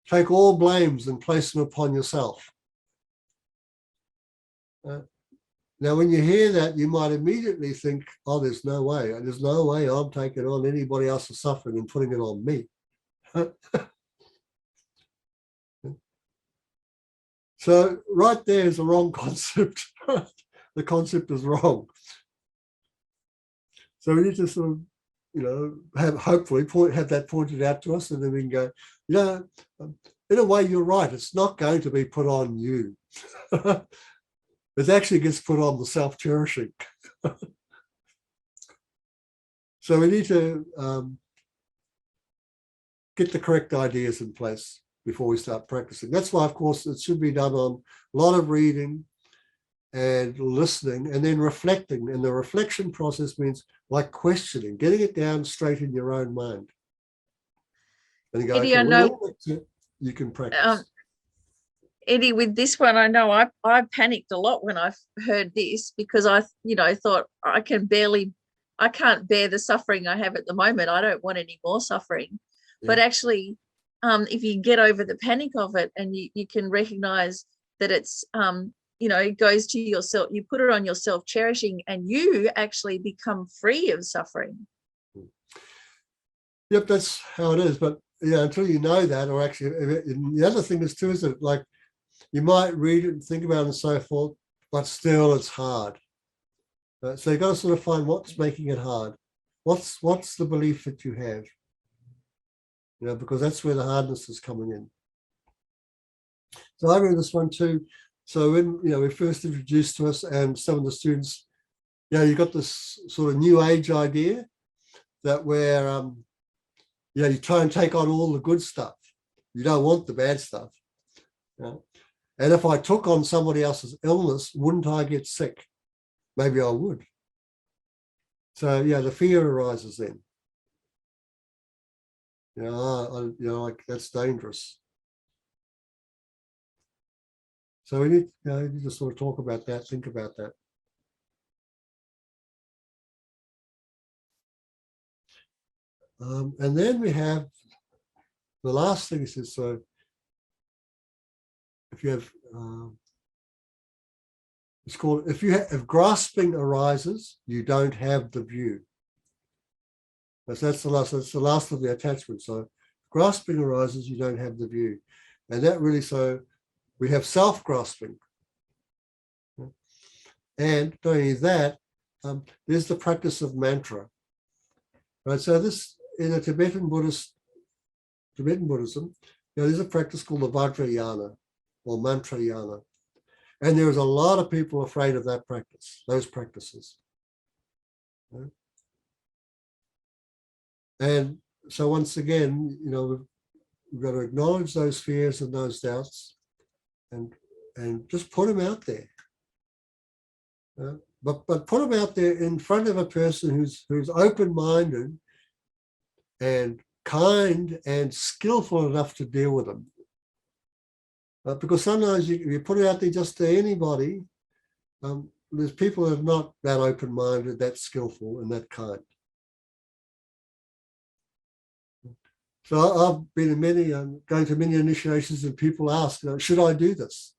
[SPEAKER 2] take all blames and place them upon yourself. Now, when you hear that, you might immediately think, oh, there's no way I'm taking on anybody else's suffering and putting it on me. So right there is a wrong concept. The concept is wrong. So we need to sort of, hopefully have that pointed out to us, and then we can go, in a way, you're right. It's not going to be put on you. It actually gets put on the self-cherishing. So we need to get the correct ideas in place before we start practicing. That's why, of course, it should be done on a lot of reading and listening and then reflecting. And the reflection process means like questioning, getting it down straight in your own mind. And you go,
[SPEAKER 3] Eddie,
[SPEAKER 2] okay,
[SPEAKER 3] I know,
[SPEAKER 2] you can practice.
[SPEAKER 3] Eddie, with this one, I know I panicked a lot when I heard this, because I thought I can't bear the suffering I have at the moment. I don't want any more suffering. Yeah. But actually, if you get over the panic of it and you can recognize that it's, it goes to yourself, you put it on your self-cherishing, and you actually become free of suffering.
[SPEAKER 2] Yep, that's how it is. But until you know that, or actually, the other thing is too, is that like, you might read it and think about it and so forth, but still it's hard. So you've got to sort of find what's making it hard. What's the belief that you have? Because that's where the hardness is coming in. So I read this one too. So when we first introduced to us, and some of the students, you got this sort of new age idea that where you try and take on all the good stuff. You don't want the bad stuff. And if I took on somebody else's illness, wouldn't I get sick? Maybe I would. So the fear arises then. Like that's dangerous. So we need to sort of talk about that, think about that. And then we have the last thing is, so if you have, it's called, if grasping arises, you don't have the view. That's the last of the attachment. So grasping arises, you don't have the view. And that really, so we have self-grasping. And not only that, there's the practice of mantra. Right. So this, in a Tibetan Buddhism, there's a practice called the Vajrayana or Mantrayana. And there's a lot of people afraid of that practice, those practices. Right? And so once again, we've got to acknowledge those fears and those doubts and just put them out there. But put them out there in front of a person who's open-minded and kind and skillful enough to deal with them. Because sometimes you put it out there just to anybody, there's people that are not that open-minded, that skillful and that kind. So I've been in many, going to many initiations, and people ask, should I do this?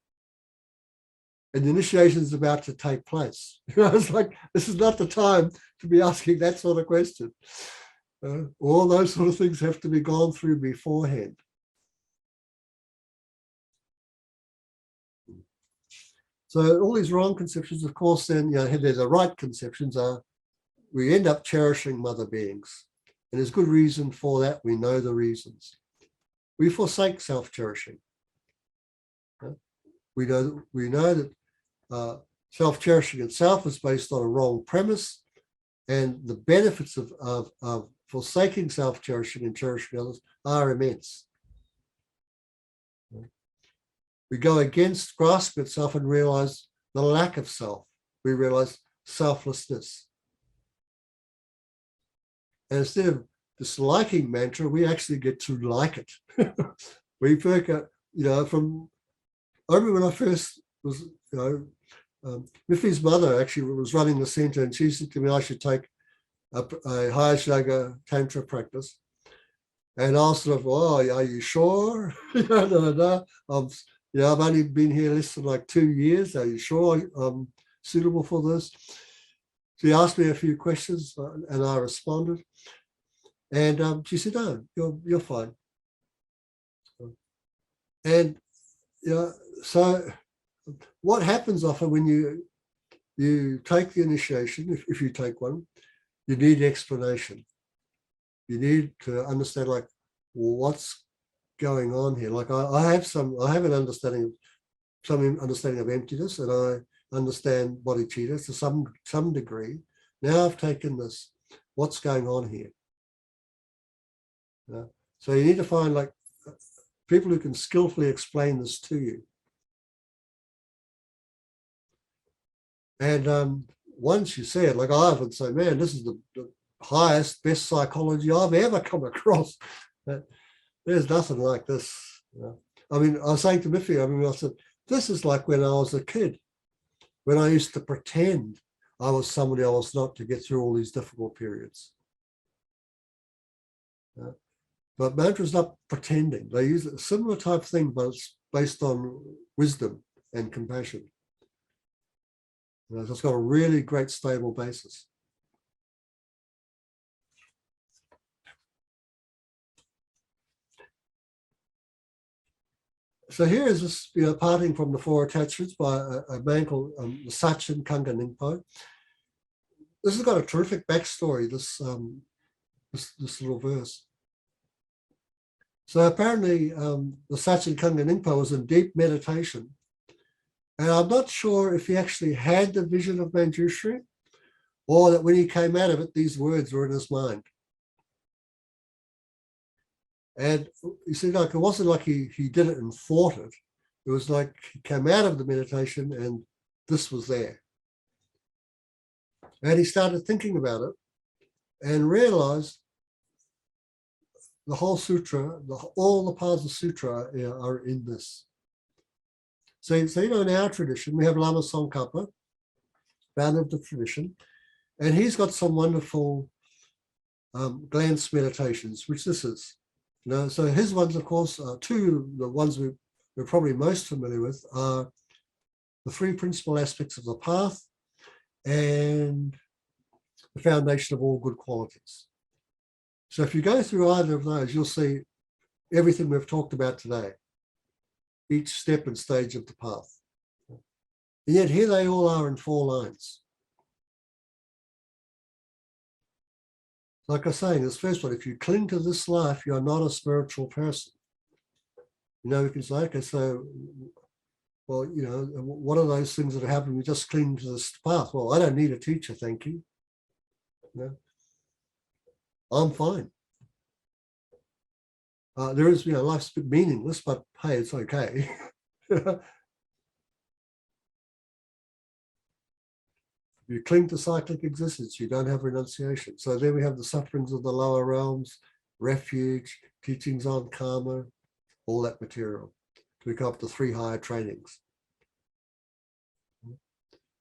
[SPEAKER 2] And the initiation is about to take place. It's like, this is not the time to be asking that sort of question. All those sort of things have to be gone through beforehand. So all these wrong conceptions, of course, then, there's the right conceptions are, we end up cherishing mother beings. And there's good reason for that. We know the reasons. We forsake self-cherishing. We know that self-cherishing itself is based on a wrong premise, and the benefits of forsaking self-cherishing and cherishing others are immense. We go against grasping itself and realize the lack of self. We realize selflessness. And instead of disliking mantra, we actually get to like it. We forget, I remember when I first was, Miffy's mother actually was running the center, and she said to me I should take a higher yoga tantra practice. And I was sort of, are you sure? No. I've only been here less than like 2 years. Are you sure I'm suitable for this? She asked me a few questions, and I responded. And she said, "No, you're fine." And so what happens often when you take the initiation, if you take one, you need explanation. You need to understand, like, what's going on here. Like I have an understanding of emptiness, and I understand bodhicitta to some degree. Now I've taken this. What's going on here? So you need to find like people who can skillfully explain this to you. And once you see it, like I often say, man, this is the highest, best psychology I've ever come across. There's nothing like this. I mean, I was saying to Miffy, I said, this is like when I was a kid, when I used to pretend I was somebody I was not to get through all these difficult periods. But mantra is not pretending. They use a similar type thing, but it's based on wisdom and compassion. So it's got a really great stable basis. So here is this, parting from the four attachments by a man called Sachin Kanganingpo. this has got a terrific backstory, this little verse. So apparently the Sachin Kangan Inpa was in deep meditation. And I'm not sure if he actually had the vision of Manjushri or that when he came out of it, these words were in his mind. And you see, like, it wasn't like he did it and thought it. It was like he came out of the meditation and this was there. And he started thinking about it and realized the whole sutra, all the parts of sutra are in this. So in our tradition, we have Lama Tsongkhapa, founder of the tradition, and he's got some wonderful glance meditations, which this is. So his ones, of course, two, the ones we're probably most familiar with are the three principal aspects of the path and the foundation of all good qualities. So if you go through either of those, you'll see everything we've talked about today, each step and stage of the path. And yet here they all are in 4 lines. Like I was saying, this first one, if you cling to this life, you're not a spiritual person. We can say, okay, so, well, what are those things that happen? We just cling to this path. Well, I don't need a teacher, thank you. I'm fine. There is, life's a bit meaningless, but hey, it's okay. You cling to cyclic existence, you don't have renunciation. So then we have the sufferings of the lower realms, refuge, teachings on karma, all that material to become up to 3 higher trainings.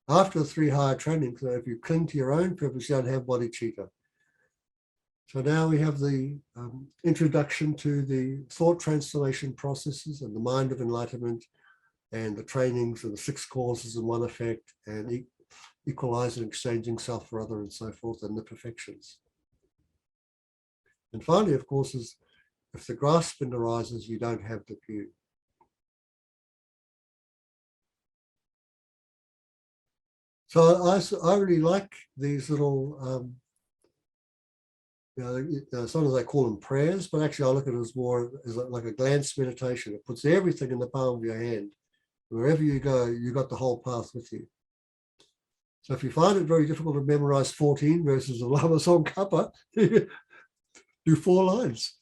[SPEAKER 2] After the 3 higher trainings, if you cling to your own purpose, you don't have bodhicitta. So now we have the introduction to the thought transformation processes and the mind of enlightenment and the trainings and the 6 causes and 1 effect and equalizing, exchanging self for other and so forth, and the perfections. And finally, of course, is if the grasping arises, you don't have the view. So I really like these little, sometimes I call them prayers, but actually I look at it as more as like a glance meditation. It puts everything in the palm of your hand. Wherever you go, you got the whole path with you. So if you find it very difficult to memorize 14 verses of Lama Tsongkhapa, do 4 lines.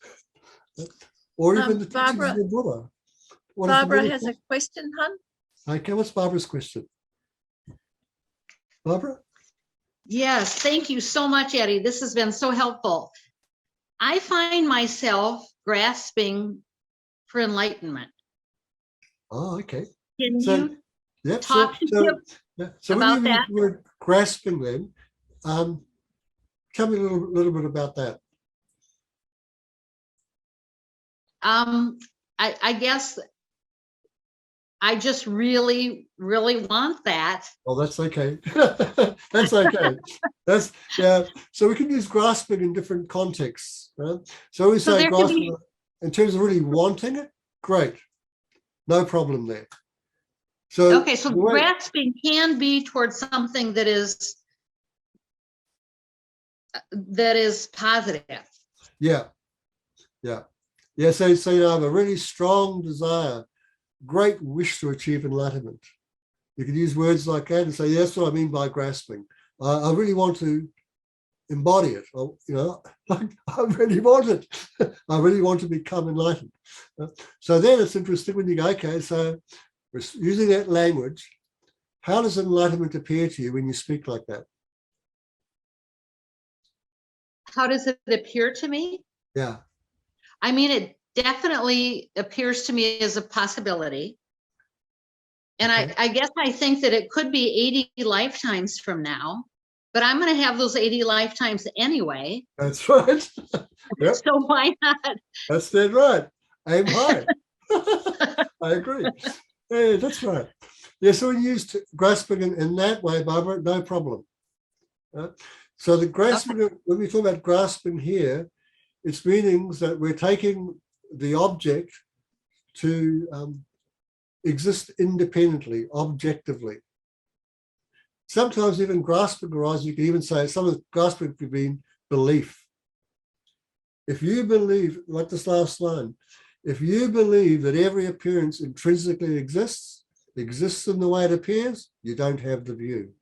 [SPEAKER 2] Or even the teachings of the Buddha.
[SPEAKER 3] Barbara has a question, hon.
[SPEAKER 2] Okay, what's Barbara's question? Barbara?
[SPEAKER 5] Yes, thank you so much, Eddie. This has been so helpful. I find myself grasping for enlightenment.
[SPEAKER 2] Oh, okay.
[SPEAKER 5] Can you
[SPEAKER 2] Yep,
[SPEAKER 5] talk to me about
[SPEAKER 2] when
[SPEAKER 5] that?
[SPEAKER 2] you were grasping them, tell me a little bit about that.
[SPEAKER 5] I guess I just really, really want that.
[SPEAKER 2] Oh, that's okay. That's okay. So we can use grasping in different contexts. Right? So we say grasping in terms of really wanting it. Great, no problem there. So
[SPEAKER 5] okay, so grasping can be towards something that is positive.
[SPEAKER 2] Yeah. So you have a really strong desire, great wish to achieve enlightenment. You can use words like that and say, yeah, that's what I mean by grasping. I really want to embody it. I really want it. I really want to become enlightened. So then it's interesting when you go, okay, so we're using that language. How does enlightenment appear to you when you speak like that?
[SPEAKER 5] How does it appear to me?
[SPEAKER 2] Yeah.
[SPEAKER 5] I mean, it definitely appears to me as a possibility. And okay. I guess I think that it could be 80 lifetimes from now, but I'm going to have those 80 lifetimes anyway.
[SPEAKER 2] That's right. Yep.
[SPEAKER 5] So why not?
[SPEAKER 2] That's dead right. Aim high. I agree. Yeah, that's right. Yeah, so we used grasping in that way, Barbara, no problem. So the grasping, okay. When we talk about grasping here, it's meanings that we're taking the object to exist independently, objectively. Sometimes even grasping arises, you can even say some of the grasping could be belief. If you believe, like this last line, if you believe that every appearance intrinsically exists in the way it appears, you don't have the view.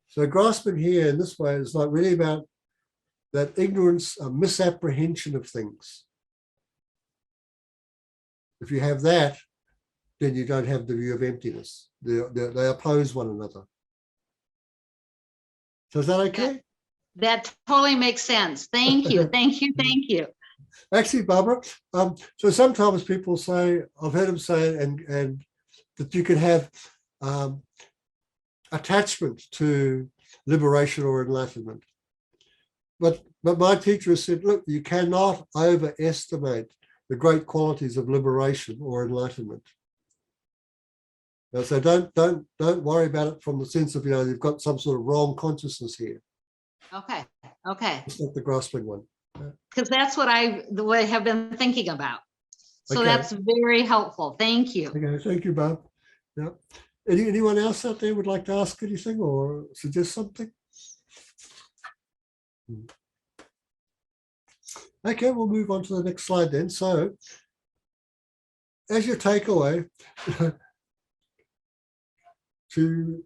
[SPEAKER 2] So grasping here in this way is like really about that ignorance, a misapprehension of things. If you have that, then you don't have the view of emptiness. They oppose one another. So is that okay?
[SPEAKER 5] That totally makes sense. Thank you. Thank you. Thank you.
[SPEAKER 2] Actually, Barbara, so sometimes people say, I've heard them say, and that you can have attachment to liberation or enlightenment. But my teacher has said, look, you cannot overestimate the great qualities of liberation or enlightenment. Now, so don't worry about it from the sense of, you've got some sort of wrong consciousness here.
[SPEAKER 5] Okay. Okay.
[SPEAKER 2] It's not the grasping one.
[SPEAKER 5] Because that's what I have been thinking about. So
[SPEAKER 2] Okay.
[SPEAKER 5] that's very helpful. Thank you.
[SPEAKER 2] Okay, thank you, Bob. Yeah. Anyone else out there would like to ask anything or suggest something? Okay, we'll move on to the next slide then. So, as your takeaway, to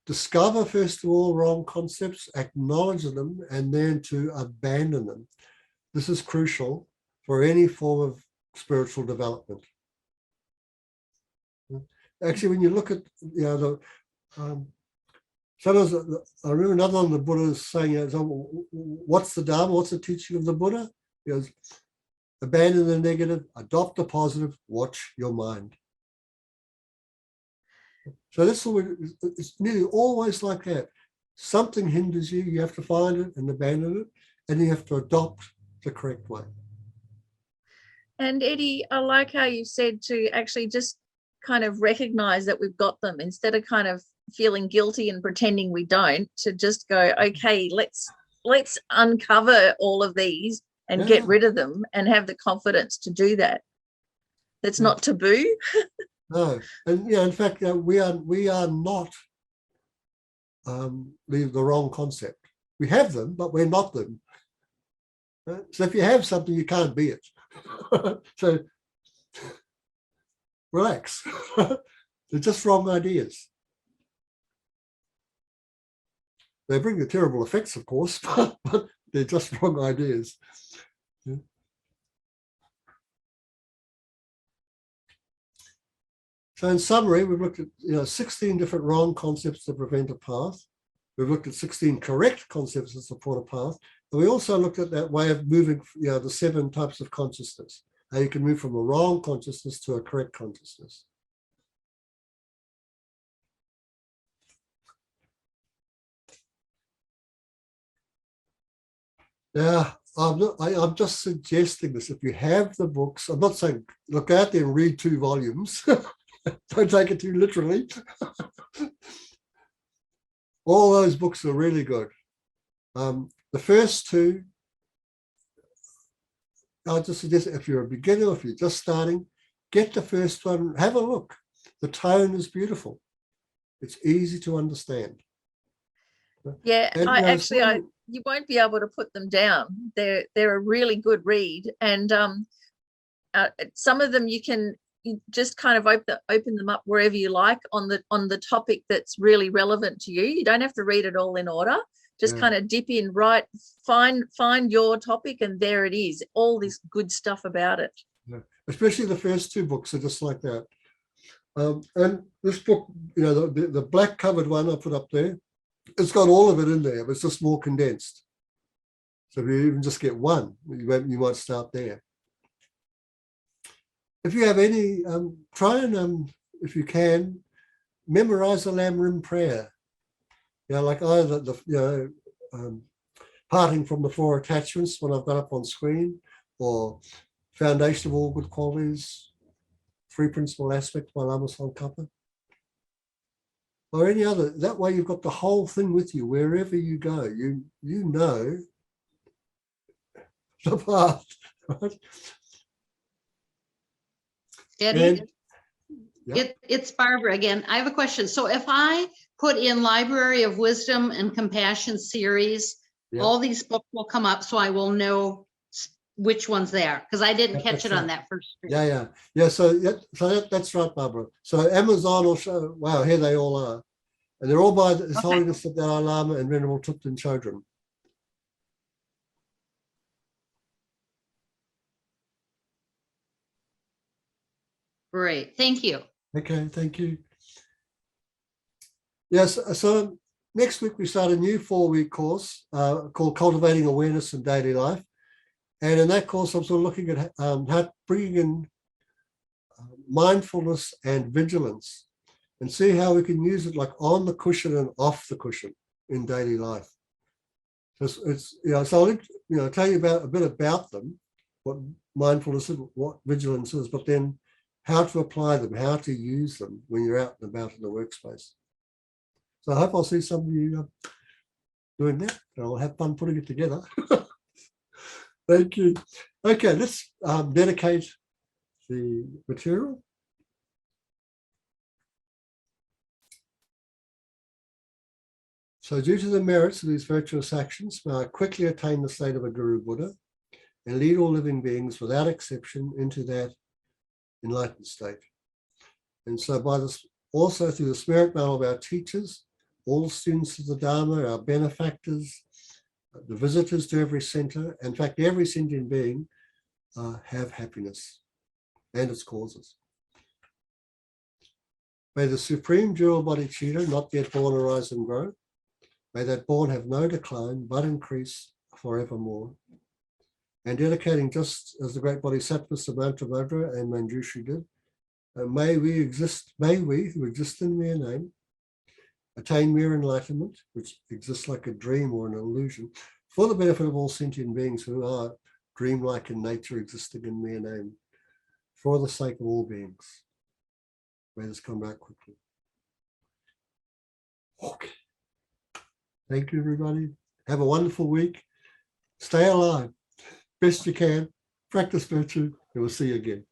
[SPEAKER 2] discover, first of all, wrong concepts, acknowledge them, and then to abandon them. This is crucial for any form of spiritual development. Actually, when you look at, sometimes I remember another one, the Buddha is saying, what's the Dharma? What's the teaching of the Buddha? He goes, abandon the negative, adopt the positive, watch your mind. So that's all. It's nearly always like that. Something hinders you, you have to find it and abandon it, and you have to adopt the correct way.
[SPEAKER 3] And Eddie, I like how you said to actually just kind of recognize that we've got them instead of kind of feeling guilty and pretending we don't, to just go, okay, let's uncover all of these and get rid of them and have the confidence to do that. That's not taboo.
[SPEAKER 2] No, and in fact, we are not the wrong concept. We have them, but we're not them. Right? So if you have something, you can't be it. So relax. They're just wrong ideas. They bring the terrible effects, of course, but they're just wrong ideas. Yeah. So in summary, we've looked at 16 different wrong concepts that prevent a path. We've looked at 16 correct concepts that support a path. And we also looked at that way of moving, the 7 types of consciousness, how you can move from a wrong consciousness to a correct consciousness. Now, I'm just suggesting this. If you have the books, I'm not saying look out there and read 2 volumes. Don't take it too literally. All those books are really good. The first 2, I'll just suggest if you're a beginner, if you're just starting, get the first one, have a look. The tone is beautiful. It's easy to understand.
[SPEAKER 3] Yeah,
[SPEAKER 2] And,
[SPEAKER 3] you won't be able to put them down. They're a really good read, and some of them you just kind of open them up wherever you like on the topic that's really relevant to you. You don't have to read it all in order. Just kind of dip in, right, find your topic, and there it is. All this good stuff about it.
[SPEAKER 2] Yeah. Especially the first 2 books are just like that. And this book, the black covered one I put up there, it's got all of it in there, but it's just more condensed. So if you even just get one, you might start there. If you have any, try and, if you can, memorize the Lam prayer. Like either parting from the 4 attachments when I've got up on screen, or foundation of all good qualities, 3 principal aspects by Lama Tsongkhapa, or any other. That way you've got the whole thing with you wherever you go. You know the path, right?
[SPEAKER 5] Eddie?
[SPEAKER 2] Yeah.
[SPEAKER 5] It's Barbara again. I have a question. So if I put in Library of Wisdom and Compassion series,
[SPEAKER 2] Yeah.
[SPEAKER 5] all these books will come up, so I will know which ones they are, because I didn't catch
[SPEAKER 2] That's
[SPEAKER 5] it on
[SPEAKER 2] right.
[SPEAKER 5] that first screen.
[SPEAKER 2] Yeah. So that's right, Barbara. So Amazon will show. Wow, here they all are, and they're all by His
[SPEAKER 5] Okay.
[SPEAKER 2] Holiness the Dalai Lama and Venerable Thupten Chodron.
[SPEAKER 5] Great, thank you.
[SPEAKER 2] Okay, thank you. Yes, so next week we start a new 4-week course called Cultivating Awareness in Daily Life. And in that course, I'm sort of looking at how bringing in mindfulness and vigilance and see how we can use it like on the cushion and off the cushion in daily life. So I'll tell you about a bit about them, what mindfulness is, what vigilance is, but then how to apply them, how to use them when you're out and about in the workspace. So I hope I'll see some of you doing that, and I'll have fun putting it together. Thank you. Okay, let's dedicate the material. So due to the merits of these virtuous actions, may I quickly attain the state of a Guru Buddha and lead all living beings without exception into that enlightened state. And so by this, also through the spirit mail of our teachers, all students of the Dharma, our benefactors, the visitors to every center, in fact, every sentient being have happiness and its causes. May the supreme jewel bodhicitta, not yet born, arise and grow. May that born have no decline, but increase forevermore. And dedicating just as the great bodhisattvas Samantabhadra and Manjushri did, may we who exist in mere name, attain mere enlightenment, which exists like a dream or an illusion, for the benefit of all sentient beings who are dreamlike in nature, existing in mere name, for the sake of all beings. May this come back quickly. Okay. Thank you, everybody. Have a wonderful week. Stay alive, best you can. Practice virtue, and we'll see you again.